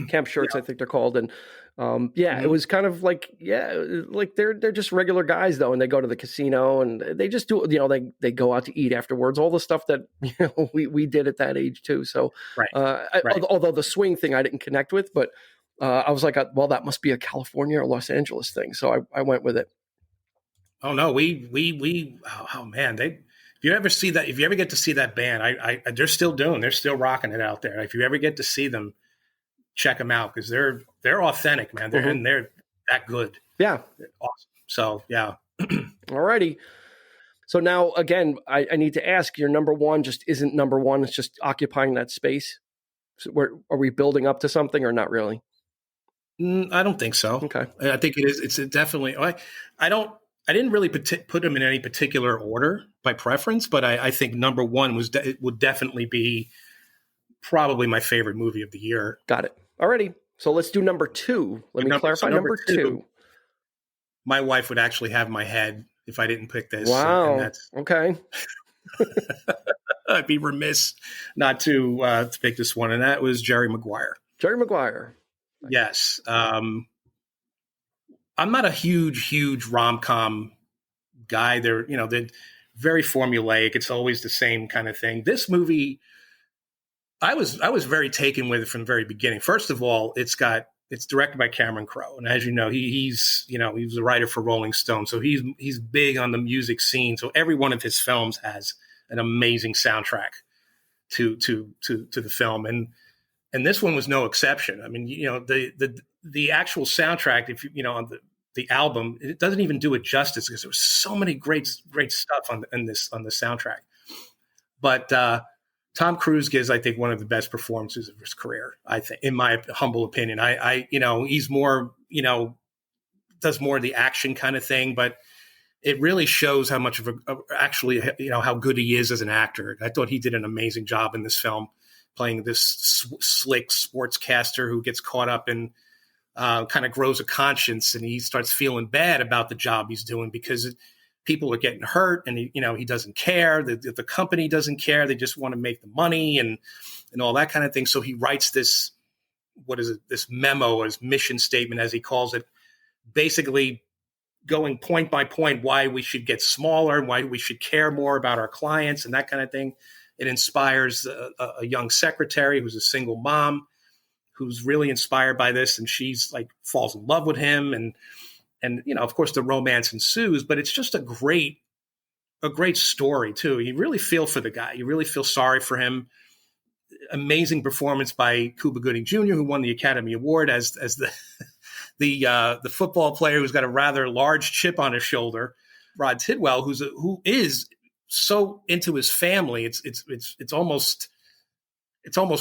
camp shirts, I think they're called, and it was kind of like like they're just regular guys though, and they go to the casino and they just do they go out to eat afterwards, all the stuff that we did at that age too. So although the swing thing I didn't connect with, but I was like, well, that must be a California or Los Angeles thing, so I went with it.
Oh no, oh man, if you ever get to see that band, they're still rocking it out there. If you ever get to see them, check them out, because they're authentic, man. They're that good.
Yeah.
They're awesome. So yeah.
Alrighty. So now again, I need to ask, your number one just isn't number one. It's just occupying that space. So are we building up to something or not really?
I don't think so.
Okay.
I think it is. It's definitely, I didn't really put them in any particular order by preference, but I think number one would definitely be probably my favorite movie of the year.
Got it. Alrighty. So let's do number two. Let me clarify. Number two.
My wife would actually have my head if I didn't pick this.
Wow. Okay.
I'd be remiss not to pick this one, and that was Jerry Maguire.
Jerry Maguire.
Yes. I'm not a huge rom-com guy. They're very formulaic. It's always the same kind of thing. This movie, I was very taken with it from the very beginning. First of all, it's directed by Cameron Crowe, and as you know, he was a writer for Rolling Stone, so he's big on the music scene. So every one of his films has an amazing soundtrack to the film, and this one was no exception. I mean, the actual soundtrack, if on the album, it doesn't even do it justice, because there was so many great stuff on the soundtrack. But Tom Cruise gives, I think, one of the best performances of his career, I think, in my humble opinion. He's more, does more of the action kind of thing, but it really shows how much of how good he is as an actor. I thought he did an amazing job in this film, playing this slick sportscaster who gets caught up in kind of grows a conscience, and he starts feeling bad about the job he's doing because people are getting hurt, and he doesn't care. The company doesn't care. They just want to make the money and all that kind of thing. So he writes this memo, his mission statement, as he calls it, basically going point by point why we should get smaller and why we should care more about our clients and that kind of thing. It inspires a young secretary who's a single mom who's really inspired by this, and she's like falls in love with him, and of course the romance ensues. But it's just a great story too. You really feel for the guy. You really feel sorry for him. Amazing performance by Cuba Gooding Jr., who won the Academy Award as the football player who's got a rather large chip on his shoulder. Rod Tidwell, who is so into his family. It's almost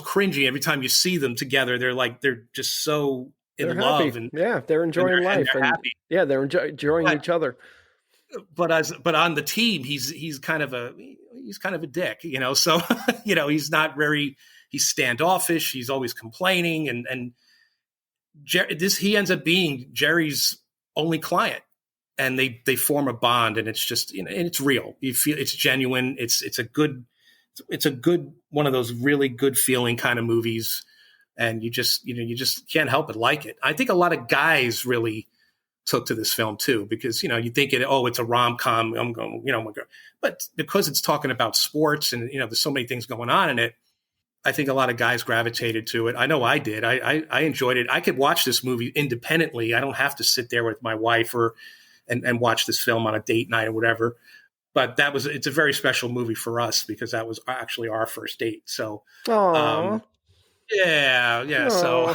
cringy every time you see them together. They're just so in love,
happy. They're enjoying life, and happy. They're enjoying each other.
But on the team, he's kind of a dick, So he's not very. He's standoffish. He's always complaining, and he ends up being Jerry's only client, and they form a bond, and it's just and it's real. You feel it's genuine. It's a good one of those really good feeling kind of movies, and you just can't help but like it. I think a lot of guys really took to this film too, because you think it's a rom-com. I'm going, but because it's talking about sports and there's so many things going on in it, I think a lot of guys gravitated to it. I know I did. I enjoyed it. I could watch this movie independently. I don't have to sit there with my wife and watch this film on a date night or whatever. But it's a very special movie for us because that was actually our first date. So,
yeah.
Aww. So,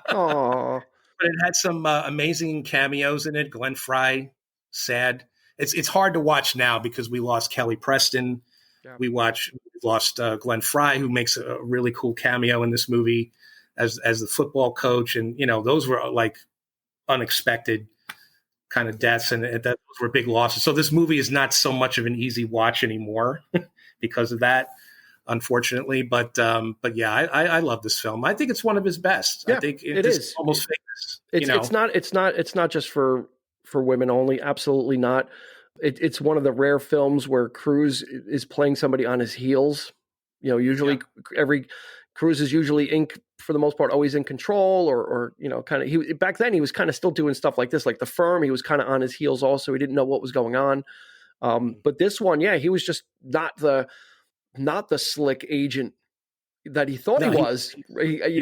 but it had some amazing cameos in it. Glenn Frey, sad. It's hard to watch now because we lost Kelly Preston. Yeah. We lost Glenn Frey, who makes a really cool cameo in this movie. as the football coach, and those were like unexpected kind of deaths, and those were big losses. So this movie is not so much of an easy watch anymore because of that, unfortunately. But yeah, I love this film. I think it's one of his best.
Yeah,
I think
it is
almost famous.
It's not just for women only. Absolutely not. It's one of the rare films where Cruise is playing somebody on his heels. Usually every Cruise is usually for the most part, always in control, or kind of. Back then he was kind of still doing stuff like this, like The Firm. He was kind of on his heels also. He didn't know what was going on. But this one, he was just not the slick agent that he thought he was. The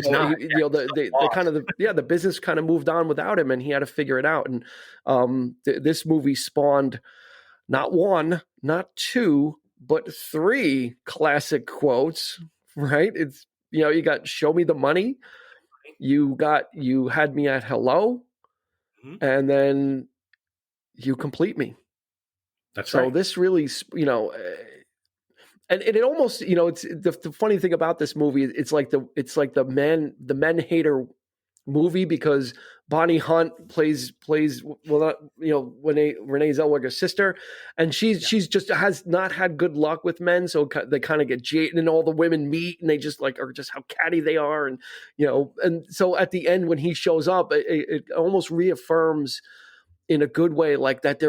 business kind of moved on without him, and he had to figure it out. And this movie spawned not one, not two, but three classic quotes. Right? It's you got "Show me the money," you had me at "Hello," and then "You complete me."
That's right.
So this really, and it almost, it's the funny thing about this movie. It's like the men hater movie, because Bonnie Hunt plays Renee Zellweger's sister, and she's just has not had good luck with men, so they kind of get jaded, and all the women meet and they just are just how catty they are, and and so at the end when he shows up, it almost reaffirms in a good way like that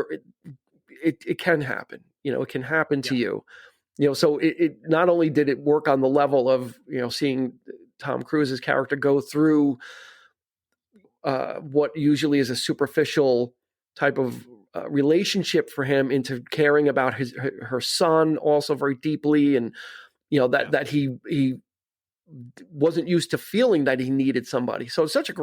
it can happen. It can happen to you. So it not only did it work on the level of seeing Tom Cruise's character go through what usually is a superficial type of relationship for him into caring about her son also very deeply, and that he wasn't used to feeling that he needed somebody. So it's it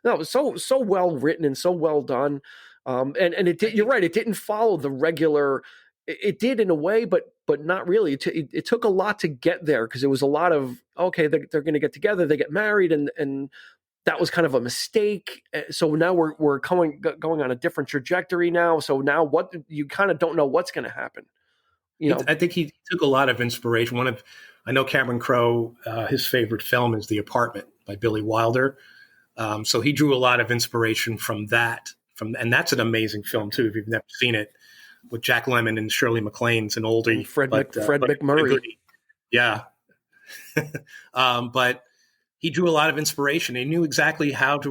was so well written and so well done. And it did, you're right, it didn't follow the regular. It did in a way, but not really. It took a lot to get there, because it was a lot of, okay, they're going to get together, they get married, and that was kind of a mistake. So now we're going on a different trajectory now. So now what, you kind of don't know what's going to happen.
I think he took a lot of inspiration. I know Cameron Crowe, his favorite film is The Apartment by Billy Wilder. So he drew a lot of inspiration from that. And that's an amazing film too, if you've never seen it, with Jack Lemmon and Shirley MacLaine. It's an oldie.
And Fred McMurray.
Yeah. But he drew a lot of inspiration. He knew exactly how to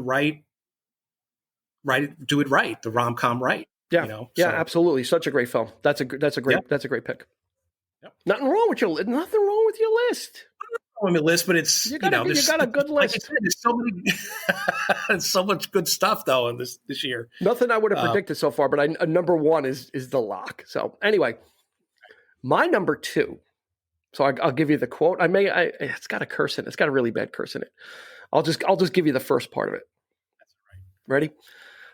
do it right, the rom-com right.
Yeah, absolutely. Such a great film. That's a great pick. Yep. Nothing wrong with your list.
On my list, but it's
you got a good list.
Like I said, there's so many, so much good stuff though in this year.
Nothing I would have predicted so far, but number one is The Lock. So anyway, my number two. So I'll give you the quote. It's got a curse in it. It's got a really bad curse in it. I'll just give you the first part of it.
That's right.
Ready?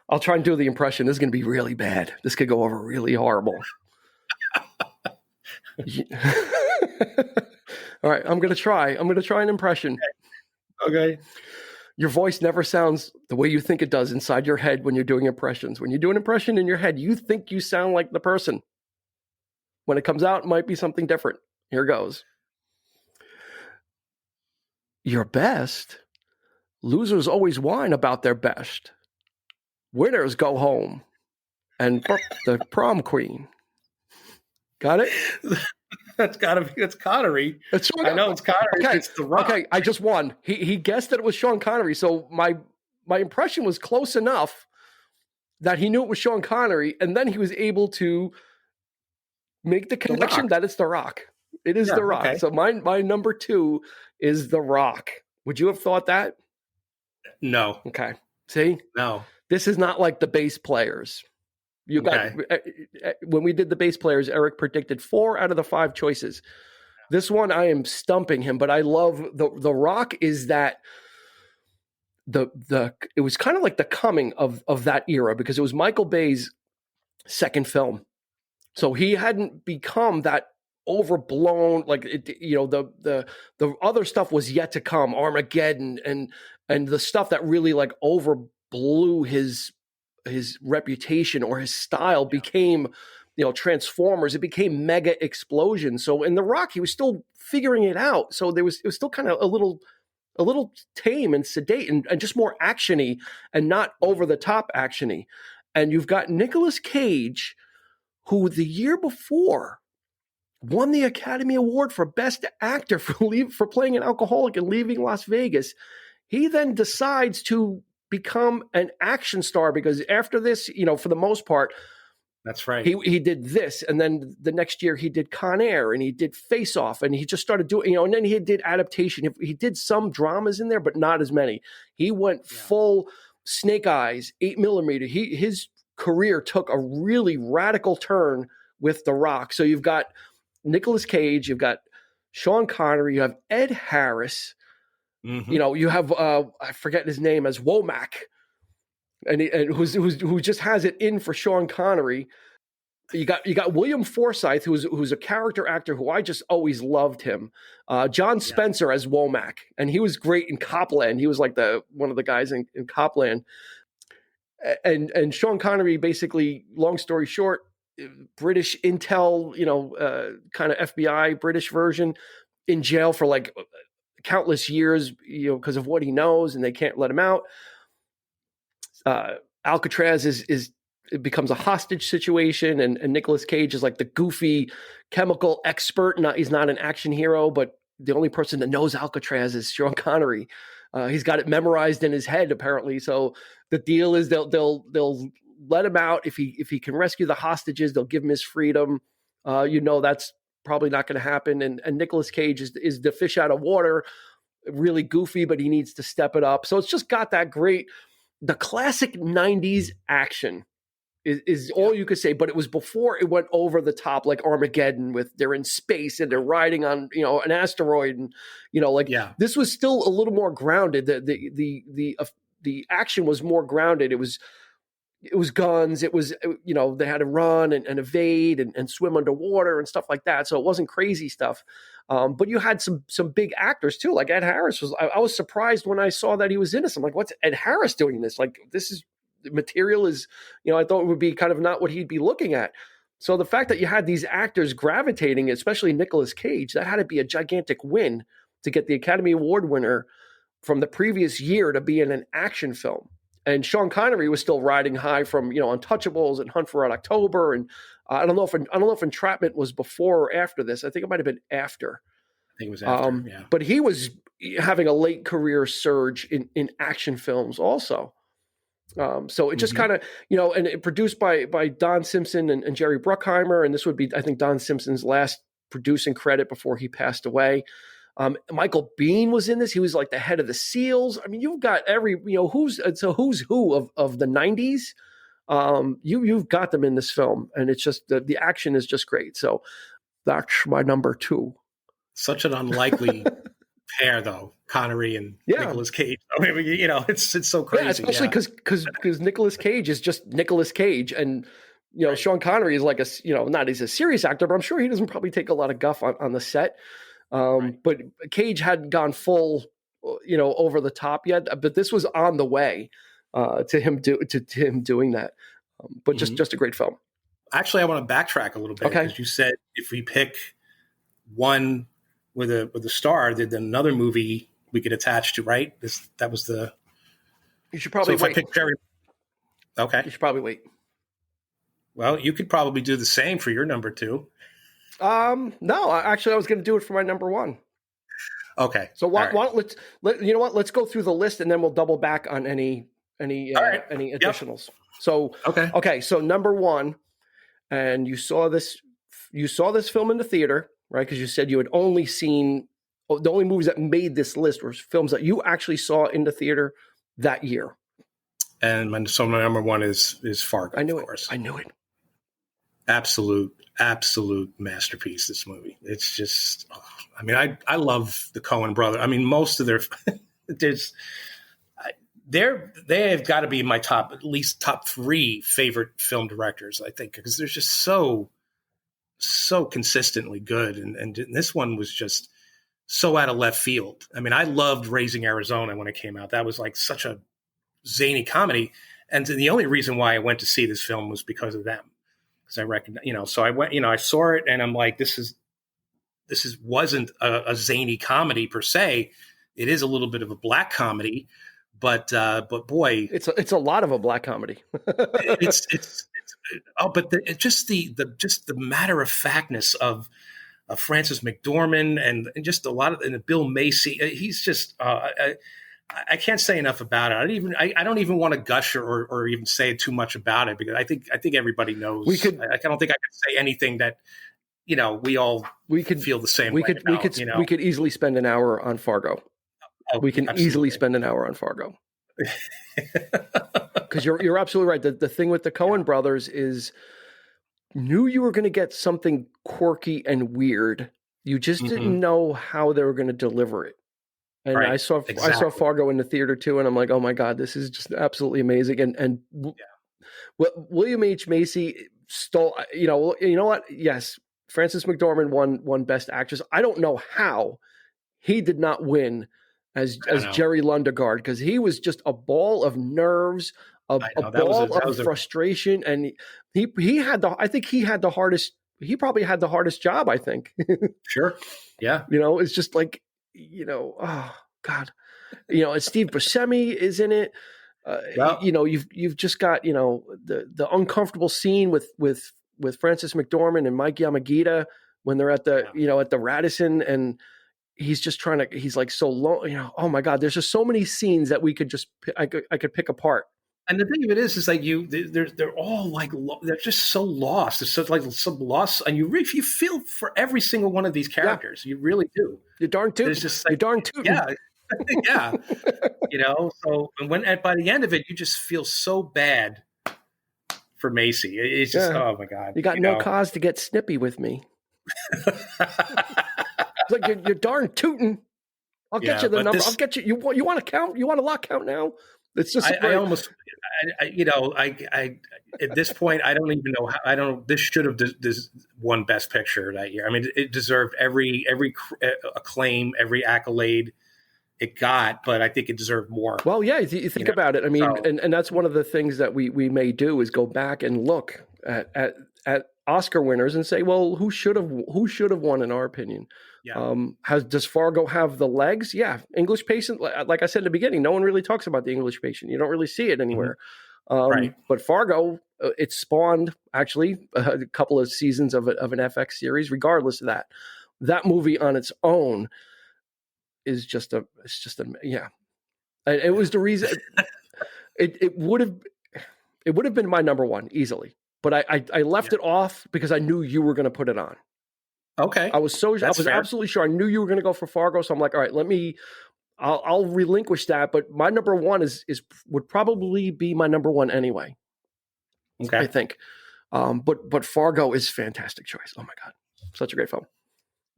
I'll try and do the impression. This is going to be really bad. This could go over really horrible. All right, I'm going to try an impression.
Okay.
Your voice never sounds the way you think it does inside your head when you're doing impressions. When you do an impression in your head, you think you sound like the person. When it comes out, it might be something different. Here goes. Your best? Losers always whine about their best. Winners go home. And the prom queen. Got it?
That's Connery. I know it's Connery.
Okay.
It's The Rock.
Okay, I just won. He guessed that it was Sean Connery, so my impression was close enough that he knew it was Sean Connery, and then he was able to make the connection that it's The Rock. It is The Rock. Okay. So my number two is The Rock. Would you have thought that?
No.
Okay. See?
No.
This is not like the bass players. You got when we did the bass players, Eric predicted 4 out of the 5 choices. This one I am stumping him, but I love the Rock is that it was kind of like the coming of that era, because it was Michael Bay's second film. So he hadn't become that overblown, like the other stuff was yet to come, Armageddon and the stuff that really like overblew his reputation or his style became, Transformers. It became mega explosion. So in The Rock, he was still figuring it out. So it was still kind of a little a little tame and sedate and just more actiony and not over the top actiony. And you've got Nicolas Cage, who the year before won the Academy Award for Best Actor for playing an alcoholic and leaving Las Vegas. He then decides to become an action star because after this, for the most part,
that's right.
He did this, and then the next year he did Con Air, and he did Face Off, and he just started doing, and then he did adaptation. He did some dramas in there, but not as many. He went full Snake Eyes, 8mm. His career took a really radical turn with The Rock. So you've got Nicolas Cage, you've got Sean Connery, you have Ed Harris, you have I forget his name as Womack. And who just has it in for Sean Connery. You got William Forsythe, who's a character actor who I just always loved him. John Spencer as Womack, and he was great in Copland. He was like one of the guys in Copland. And Sean Connery, basically, long story short, British intel, kind of FBI British version, in jail for like countless years, because of what he knows, and they can't let him out. Alcatraz it becomes a hostage situation, and Nicolas Cage is like the goofy chemical expert. He's not an action hero, but the only person that knows Alcatraz is Sean Connery. He's got it memorized in his head, apparently. So the deal is they'll let him out if he can rescue the hostages. They'll give him his freedom. That's probably not going to happen. And Nicolas Cage is the fish out of water, really goofy, but he needs to step it up. So it's just got that great. The classic 90s action is all you could say, but it was before it went over the top, like Armageddon, with they're in space and they're riding on, an asteroid, and, this was still a little more grounded. The action was more grounded. It was guns. It was, they had to run and evade and swim underwater and stuff like that. So it wasn't crazy stuff. But you had some big actors too. Like Ed Harris I was surprised when I saw that he was in this. I'm like, what's Ed Harris doing in this? Like, this is material is, I thought it would be kind of not what he'd be looking at. So the fact that you had these actors gravitating, especially Nicolas Cage, that had to be a gigantic win to get the Academy Award winner from the previous year to be in an action film. And Sean Connery was still riding high from, Untouchables and Hunt for Red October. And I don't know if Entrapment was before or after this. I think it might have been after.
I think it was after, yeah.
But he was having a late career surge in action films also. So it just kind of, and it produced by Don Simpson and Jerry Bruckheimer. And this would be, I think, Don Simpson's last producing credit before he passed away. Michael Biehn was in this. He was like the head of the SEALs. I mean, you've got who's who of the 90s. You've got them in this film, and it's just the action is just great. So that's my number 2.
Such an unlikely pair, though, Connery and Nicolas Cage. I mean, it's so crazy.
Yeah, especially because Nicolas Cage is just Nicolas Cage, and Sean Connery is like he's a serious actor, but I'm sure he doesn't probably take a lot of guff on the set. But Cage hadn't gone full, over the top yet. But this was on the way to him doing that. But just a great film.
Actually, I want to backtrack a little bit because you said if we pick one with a star, then another movie we could attach to, right? That was the.
You should probably wait.
I pick Jerry. Okay.
You should probably wait.
Well, you could probably do the same for your number 2.
No, actually, I was going to do it for my number 1.
Okay.
So why don't let's go through the list and then we'll double back on any additionals. Yep. So okay. So number 1, and you saw this film in the theater, right? Because you said you had only seen the only movies that made this list were films that you actually saw in the theater that year. And
my number 1 is Fargo.
I knew
of course.
I knew it.
Absolute masterpiece, this movie. It's just, I mean, I love the Coen brothers. I mean, most of their, they have got to be my at least top 3 favorite film directors, I think, because they're just so consistently good. And this one was just so out of left field. I mean, I loved Raising Arizona when it came out. That was like such a zany comedy. And the only reason why I went to see this film was because of them. Because I recognize, so I went, I saw it and I'm like, this wasn't a zany comedy per se. it is a little bit of a black comedy, but boy,
it's a lot of a black comedy.
it's just the matter of factness of Francis McDormand and just a lot of and Bill Macy. He's just I can't say enough about it. I don't even want to gush or even say too much about it, because I think everybody knows. I don't think I could say anything that we could feel the same. We
could easily spend an hour on Fargo. We can
absolutely.
Easily spend an hour on Fargo. Because you're absolutely right. The thing with the Coen brothers is, knew you were going to get something quirky and weird. You just didn't know how they were going to deliver it. And I saw Fargo in the theater too, and I'm like, oh my God, this is just absolutely amazing. And William H. Macy stole. You know what? Yes, Frances McDormand won Best Actress. I don't know how he did not win as Jerry Lundegaard, because he was just a ball of nerves, a ball of frustration, and he had the. I think he had the hardest. He probably had the hardest job, I think.
Sure. Yeah.
It's just like, oh God, and Steve Buscemi is in it. You've just got, the uncomfortable scene with Frances McDormand and Mike Yamagita when they're at the, at the Radisson, and he's just he's like so low, oh my God, there's just so many scenes that I could pick apart.
And the thing of it is like they're all like, they're just so lost. It's such like some loss. And you feel for every single one of these characters. Yeah. You really do.
You're darn tootin'. It's just like, you're darn tootin'.
Yeah. Yeah. So by the end of it, you just feel so bad for Macy. It's just, oh my God.
You got no cause to get snippy with me. It's like, you're darn tootin'. I'll get you the number. I'll get you. You want to count? You want a lot count now? It's just
I almost, at this point, I don't even know this should have won Best Picture that year. I mean, it deserved every acclaim, every accolade it got, but I think it deserved more.
Well, yeah, you think about it. I mean, and that's one of the things that we may do is go back and look at Oscar winners and say, well, who should have won in our opinion? Yeah. Does Fargo have the legs? Yeah. English Patient, like I said in the beginning, no one really talks about the English Patient. You don't really see it anywhere. Right. But Fargo, it spawned actually a couple of seasons of an FX series. Regardless of that movie on its own is just a yeah. And it was the reason it would have been my number one easily, but I left it off because I knew you were going to put it on.
Okay.
I was absolutely sure. I knew you were going to go for Fargo. So I'm like, all right, I'll relinquish that. But my number one would probably be my number one anyway.
Okay.
I think. But Fargo is a fantastic choice. Oh my God. Such a great film.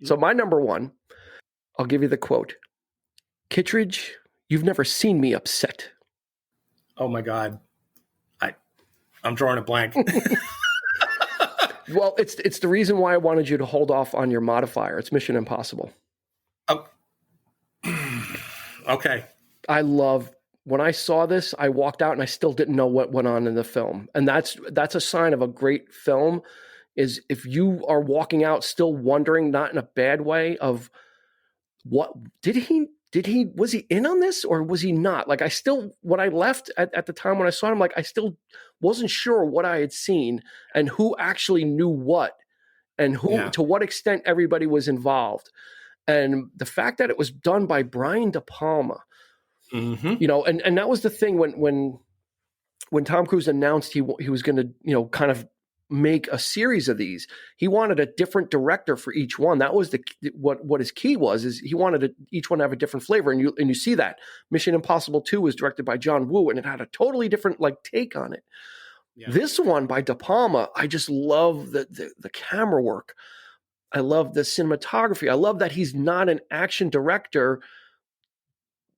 So my number one, I'll give you the quote. Kittredge, you've never seen me upset.
Oh my God. I'm drawing a blank.
Well, it's the reason why I wanted you to hold off on your modifier. It's Mission Impossible.
Oh. Okay.
When I saw this, I walked out and I still didn't know what went on in the film. And that's a sign of a great film, is if you are walking out still wondering, not in a bad way, of what was he in on this or was he not? Like when I left at the time when I saw him, like I still wasn't sure what I had seen and who actually knew what and to what extent everybody was involved. And the fact that it was done by Brian De Palma, and that was the thing when Tom Cruise announced he was going to, kind of make a series of these, he wanted a different director for each one. That was what his key was, is he wanted each one to have a different flavor. And you see that Mission Impossible 2 was directed by John Woo, and it had a totally different take on it. Yeah. This one by De Palma, I just love the camera work. I love the cinematography. I love that he's not an action director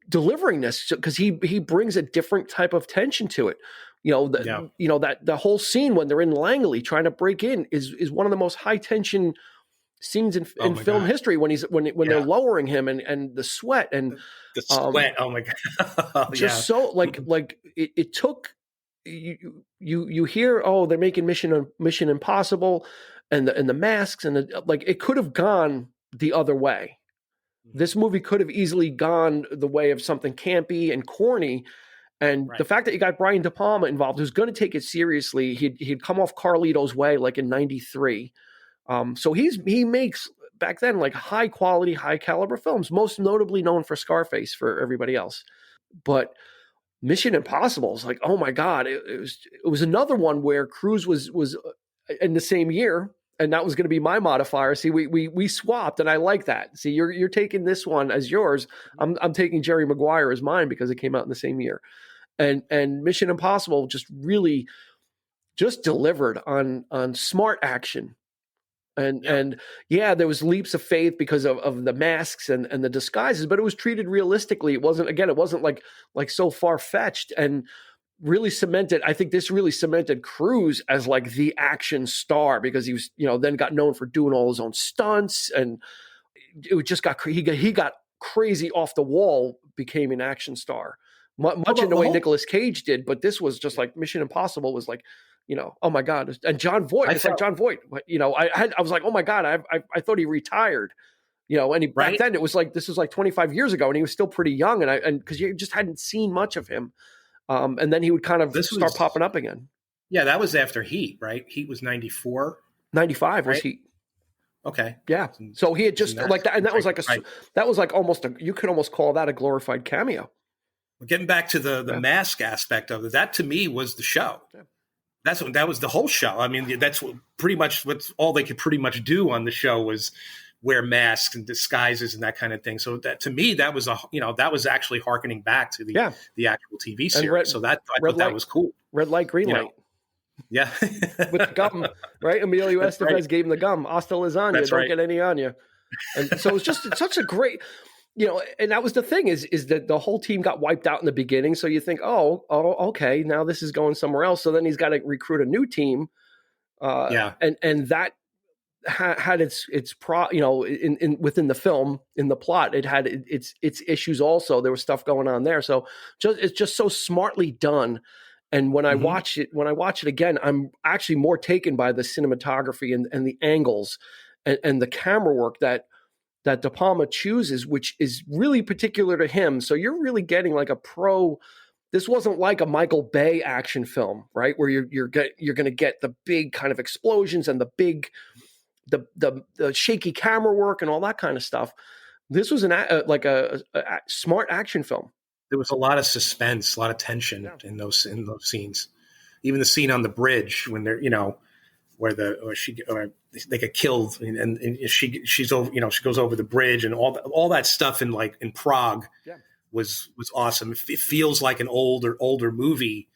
delivering this, because he brings a different type of tension to it. That the whole scene when they're in Langley trying to break in is one of the most high tension scenes in film history, when they're lowering him and the sweat and
the sweat. Oh my God.
Just so it took you hear, oh, they're making Mission Impossible and the masks and it could have gone the other way. This movie could have easily gone the way of something campy and corny. And the fact that you got Brian De Palma involved, who's going to take it seriously, he'd come off Carlito's Way like in '93. So he makes back then like high quality, high caliber films, most notably known for Scarface for everybody else. But Mission Impossible is like, oh my God, it was another one where Cruise was in the same year, and that was going to be my modifier. See, we swapped, and I like that. See, you're taking this one as yours. I'm taking Jerry Maguire as mine because it came out in the same year. And Mission Impossible just really just delivered on smart action. And there was leaps of faith because of the masks and the disguises, but it was treated realistically. It wasn't like so far-fetched, and really cemented. I think this really cemented Cruise as like the action star, because he was, then got known for doing all his own stunts, and it just he got crazy off the wall, became an action star. Much in the way Nicolas Cage did, but this was just like Mission Impossible was like, oh my God. And John Voight, like John Voight, I was like, oh my God, I thought he retired, and back then it was like, this was like 25 years ago, and he was still pretty young. And because you just hadn't seen much of him. And then he would kind of start popping up again. Yeah.
That was after Heat, right? Heat was 94.
95 was Heat.
Okay.
Yeah. So he had just like that. And that was like that was like you could almost call that a glorified cameo.
Getting back to the mask aspect of it, that to me was the show. Yeah. That was the whole show. I mean, that's what all they could pretty much do on the show was wear masks and disguises and that kind of thing. So that to me, that was that was actually hearkening back to the actual TV series. I thought that was cool.
Red light, green light.
Yeah.
With the gum, right? Emilio Estevez gave him the gum. Hasta lasagna. Don't get any on you. And so it's such a great, and that was the thing is that the whole team got wiped out in the beginning. So you think, oh, okay, now this is going somewhere else. So then he's got to recruit a new team. And that had its within the film, in the plot, it had its issues also. There was stuff going on there. So it's just so smartly done. And when I watch it again, I'm actually more taken by the cinematography and the angles and the camera work that De Palma chooses, which is really particular to him. So you're really getting like a pro. This wasn't like a Michael Bay action film, right? Where you're going to get the big kind of explosions and the big, the shaky camera work and all that kind of stuff. This was a smart action film.
There was a lot of suspense, a lot of tension in those scenes. Even the scene on the bridge when they're, where they get killed and she's over, she goes over the bridge and all that stuff in Prague was awesome. It feels like an older movie,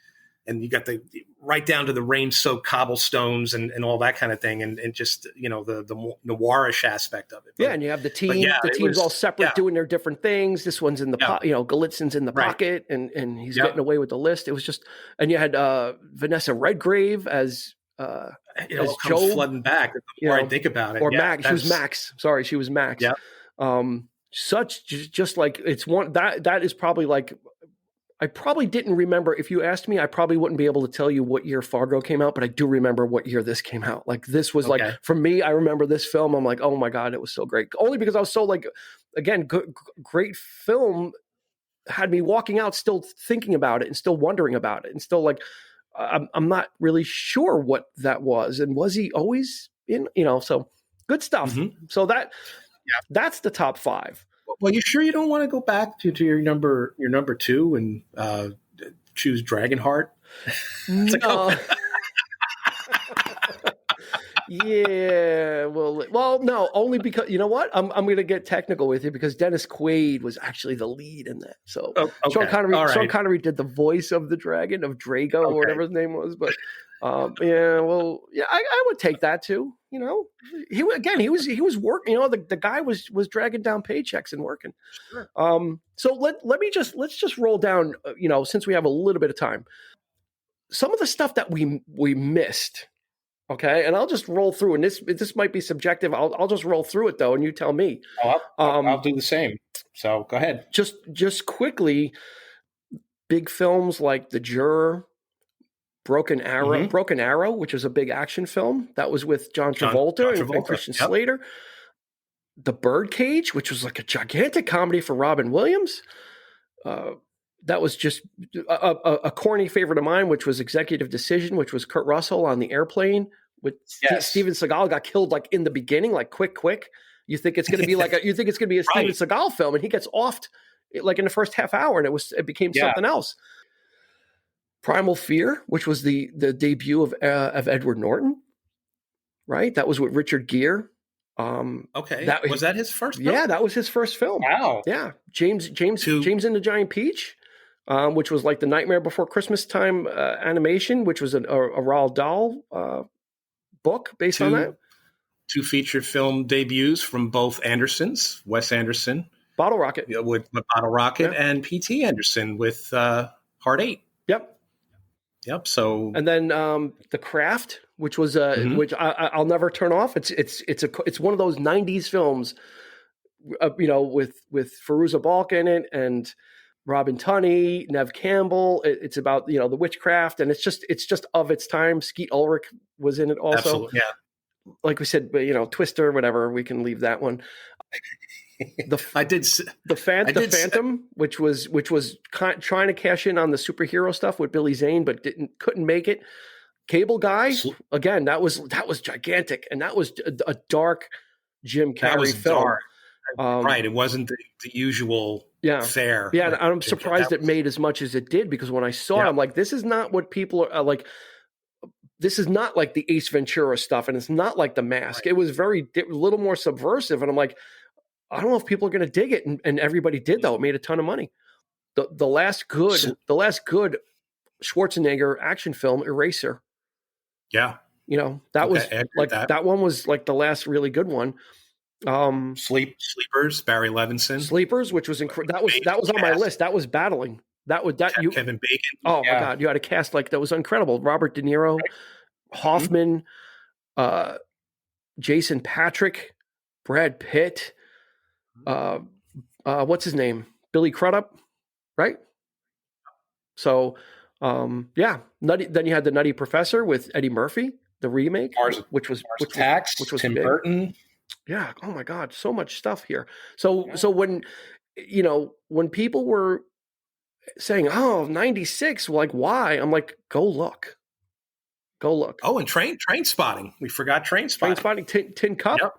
and you got the right down to the rain-soaked cobblestones and all that kind of thing, and just the noirish aspect of it.
But, and you have the team. The team's all separate, doing their different things. This one's in the Galitzin's in the pocket, and he's getting away with the list. It was just, and you had Vanessa Redgrave as
as Joe, flooding back. The more I think about it,
or Max. She was Max. Sorry, she was Max.
Yeah.
Just like it's one that is probably like. I probably didn't remember. If you asked me, I probably wouldn't be able to tell you what year Fargo came out, but I do remember what year this came out. Like this was like, for me, I remember this film. I'm like, oh my God, it was so great. Only because I was so like, again, great film had me walking out still thinking about it and still wondering about it and still like, I'm not really sure what that was. And was he always in, so good stuff. Mm-hmm. So that's the top 5.
Well, you sure you don't want to go back to your number 2 and choose Dragonheart?
No. Yeah. Well, no, only because you know what? I'm going to get technical with you because Dennis Quaid was actually the lead in that. So Sean Connery did the voice of the dragon of Drago or whatever his name was. But I would take that too. He was working. The guy was dragging down paychecks and working. Sure. So let's just roll down. Since we have a little bit of time, some of the stuff that we missed. Okay, and I'll just roll through, and this might be subjective. I'll just roll through it though, and you tell me.
I'll do the same. So go ahead.
Just quickly, big films like The Juror, Broken Arrow, which was a big action film that was with John Travolta and Christian Slater. The Birdcage, which was like a gigantic comedy for Robin Williams. That was just a corny favorite of mine, which was Executive Decision, which was Kurt Russell on the airplane with Steven Seagal got killed like in the beginning, like quick. You think it's going to be a Steven Seagal film, and he gets offed like in the first half hour, and it became something else. Primal Fear, which was the debut of Edward Norton, right? That was with Richard Gere.
Was that his first film?
Yeah, that was his first film.
Wow.
Yeah. James and the Giant Peach, which was like the Nightmare Before Christmas Time animation, which was a Roald Dahl book based on that.
2 feature film debuts from both Andersons, Wes Anderson.
Bottle Rocket.
With Bottle Rocket, and P.T. Anderson with Hard 8. Yep. So, and then
The Craft, which was which I'll never turn off. It's one of those '90s films, with Fairuza Balk in it and Robin Tunney, Nev Campbell. It's about the witchcraft, and it's just of its time. Skeet Ulrich was in it also.
Absolutely, yeah.
Like we said, Twister, whatever. We can leave that one. The Phantom, which was trying to cash in on the superhero stuff with Billy Zane, but couldn't make it. Cable Guy, again, that was gigantic, and that was a dark Jim Carrey film. Dark.
Right, it wasn't the usual fare.
Yeah, and I'm surprised it made as much as it did, because when I saw it, I'm like, this is not what people are like. This is not like the Ace Ventura stuff, and it's not like The Mask. Right. It was a little more subversive, and I'm like, I don't know if people are going to dig it, and everybody did though. It made a ton of money. The last good Schwarzenegger action film, Eraser.
Yeah,
that one was like the last really good one.
Sleepers, Barry Levinson.
Sleepers, which was incredible. That was on my list. That was battling.
Kevin Bacon.
Oh my God, you had a cast like that was incredible. Robert De Niro, Hoffman, Jason Patrick, Brad Pitt. What's his name? Billy Crudup, right? So, Nutty. Then you had the Nutty Professor with Eddie Murphy, the remake, which was
Tim Burton.
Yeah. Oh my God, so much stuff here. So when people were saying, "Oh, 96," like why? I'm like, go look.
Oh, and Train Spotting. We forgot Train Spotting.
Tin Cup. Yep.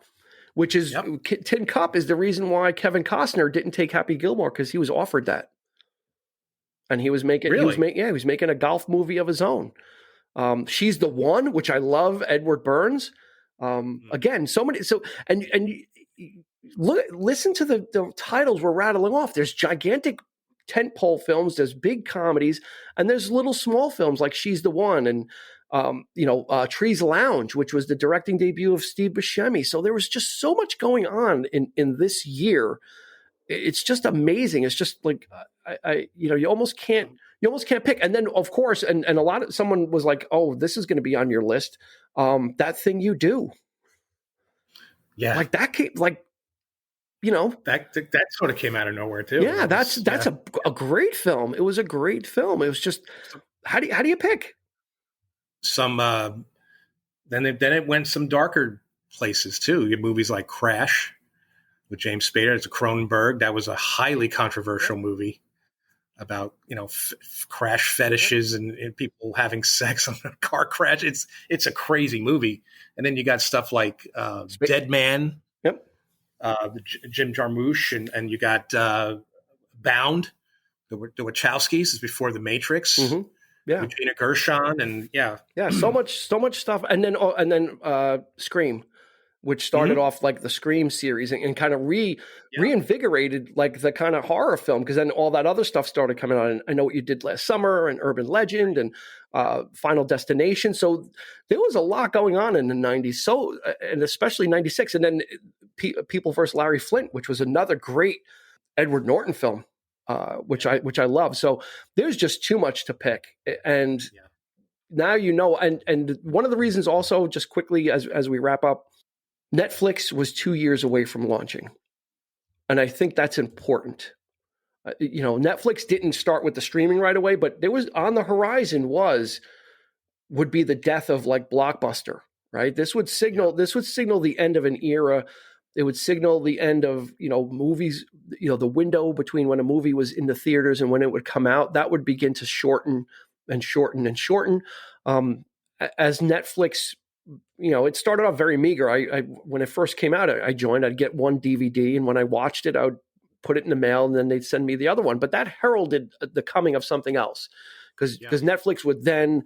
Which is Tin Cup is the reason why Kevin Costner didn't take Happy Gilmore, because he was offered that, and he was making a golf movie of his own. She's the One, which I love, Edward Burns. Again, so many. So and listen to the titles we're rattling off. There's gigantic tentpole films, there's big comedies, and there's little small films like She's the One and. Trees Lounge, which was the directing debut of Steve Buscemi. So there was just so much going on in this year. It's just amazing. It's just like you almost can't pick. And then of course, and someone was like, "Oh, this is going to be on your list." That Thing You Do. Yeah, like that came that
sort of came out of nowhere too.
Yeah, that's a great film. It was a great film. It was just how do you pick?
Some then it went some darker places too. You have movies like Crash with James Spader. It's a Cronenberg. That was a highly controversial movie about crash fetishes and people having sex on a car crash. It's a crazy movie. And then you got stuff like Dead Man.
Yep.
Jim Jarmusch and you got Bound. The Wachowskis is before The Matrix.
Mm-hmm. Yeah,
Regina Gershon and
so much stuff, and then Scream, which started off like the Scream series and kind of reinvigorated like the kind of horror film, because then all that other stuff started coming on. And I Know What You Did Last Summer and Urban Legend and Final Destination. So there was a lot going on in the 90s. So and especially 96, and then People vs. Larry Flint, which was another great Edward Norton film. Which I love. So there's just too much to pick. And now and one of the reasons also, just quickly as we wrap up, Netflix was 2 years away from launching. And I think that's important. Netflix didn't start with the streaming right away, but there was on the horizon would be the death of like Blockbuster, right? This would signal the end of an era. it would signal the end of, movies, the window between when a movie was in the theaters and when it would come out, that would begin to shorten and shorten and shorten. As Netflix, it started off very meager. I when it first came out, I joined, I'd get one DVD, and when I watched it, I would put it in the mail, and then they'd send me the other one. But that heralded the coming of something else, because Netflix would then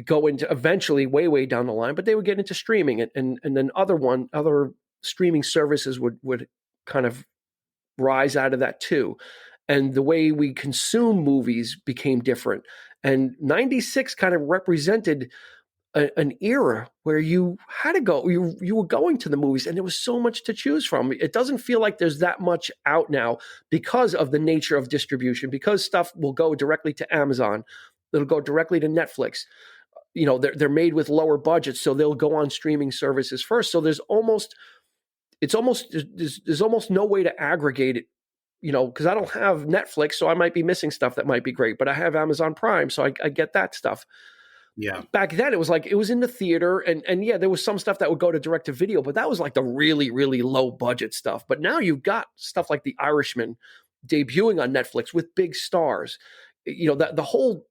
go into eventually way down the line, but they would get into streaming, and then other streaming services would kind of rise out of that too. And the way we consume movies became different. And 96 kind of represented an era where you had to go, you were going to the movies, and there was so much to choose from. It doesn't feel like there's that much out now because of the nature of distribution, because stuff will go directly to Amazon. It'll go directly to Netflix. They're made with lower budgets, so they'll go on streaming services first. So there's almost no way to aggregate it, because I don't have Netflix, so I might be missing stuff that might be great, but I have Amazon Prime, so I get that stuff.
Yeah.
Back then, it was like, it was in the theater, and yeah, there was some stuff that would go to direct to video, but that was like the really, really low budget stuff. But now you've got stuff like The Irishman debuting on Netflix with big stars. The whole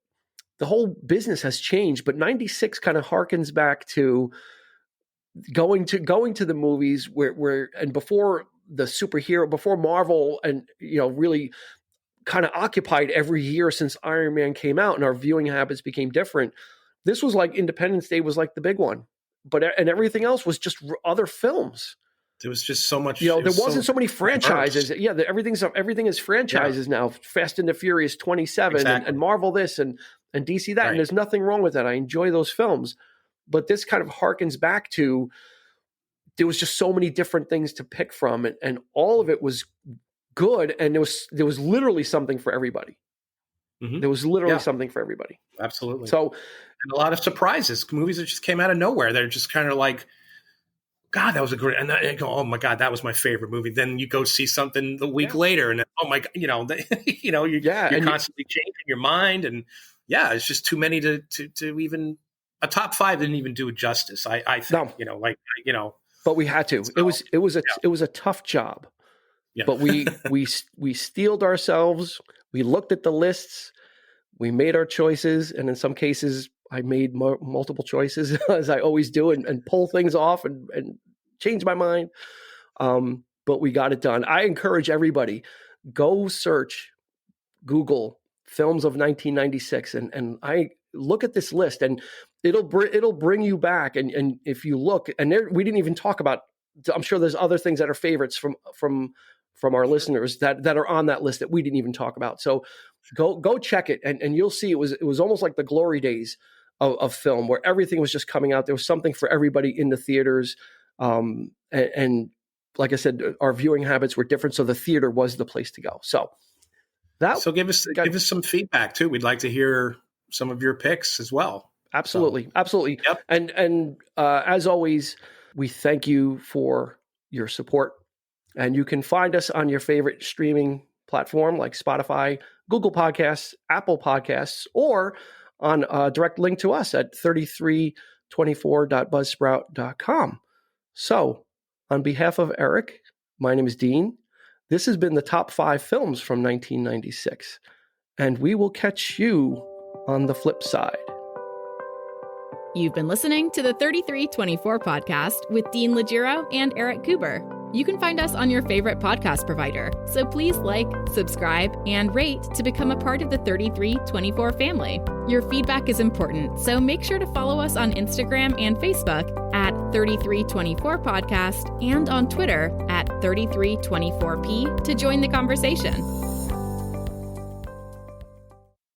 business has changed, but 96 kind of harkens back to going to the movies where and before the superhero, before Marvel, and really kind of occupied every year since Iron Man came out, and our viewing habits became different. This was like Independence Day was like the big one, and everything else was just other films.
There was just so much.
There wasn't so many franchises. Diverse. Yeah, everything is franchises now. Fast and the Furious 27 and Marvel this and DC that, and there's nothing wrong with that. I enjoy those films, but this kind of harkens back to, there was just so many different things to pick from, and all of it was good, and there was literally something for everybody. Mm-hmm. There was literally something for everybody.
Absolutely.
So,
and a lot of surprises, movies that just came out of nowhere. They're just kind of like, God, that was a great, and I go, oh my God, that was my favorite movie. Then you go see something the week later, and oh my God, you're constantly changing your mind, and it's just too many to even, a top 5 didn't even do it justice. I think,
but we had to. So, it was a tough job. Yeah. But we steeled ourselves. We looked at the lists. We made our choices, and in some cases, I made multiple choices, as I always do, and pull things off and change my mind. But we got it done. I encourage everybody, go search, Google films of 1996, and I look at this list, and it'll bring you back. And if you look, and we didn't even talk about, I'm sure there's other things that are favorites from our listeners that are on that list that we didn't even talk about. So go check it, and you'll see it was almost like the glory days of film, where everything was just coming out. There was something for everybody in the theaters. And like I said, our viewing habits were different, so the theater was the place to go. So give us some feedback too. We'd like to hear some of your picks as well. Absolutely. Yep. And as always, we thank you for your support. And you can find us on your favorite streaming platform like Spotify, Google Podcasts, Apple Podcasts, or on a direct link to us at 3324.buzzsprout.com. So, on behalf of Eric, my name is Dean. This has been the top 5 films from 1996, and we will catch you on the flip side.
You've been listening to the 3324 podcast with Dean Legiro and Eric Kuber. You can find us on your favorite podcast provider, so please like, subscribe, and rate to become a part of the 3324 family. Your feedback is important, so make sure to follow us on Instagram and Facebook at 3324 podcast and on Twitter at 3324p to join the conversation.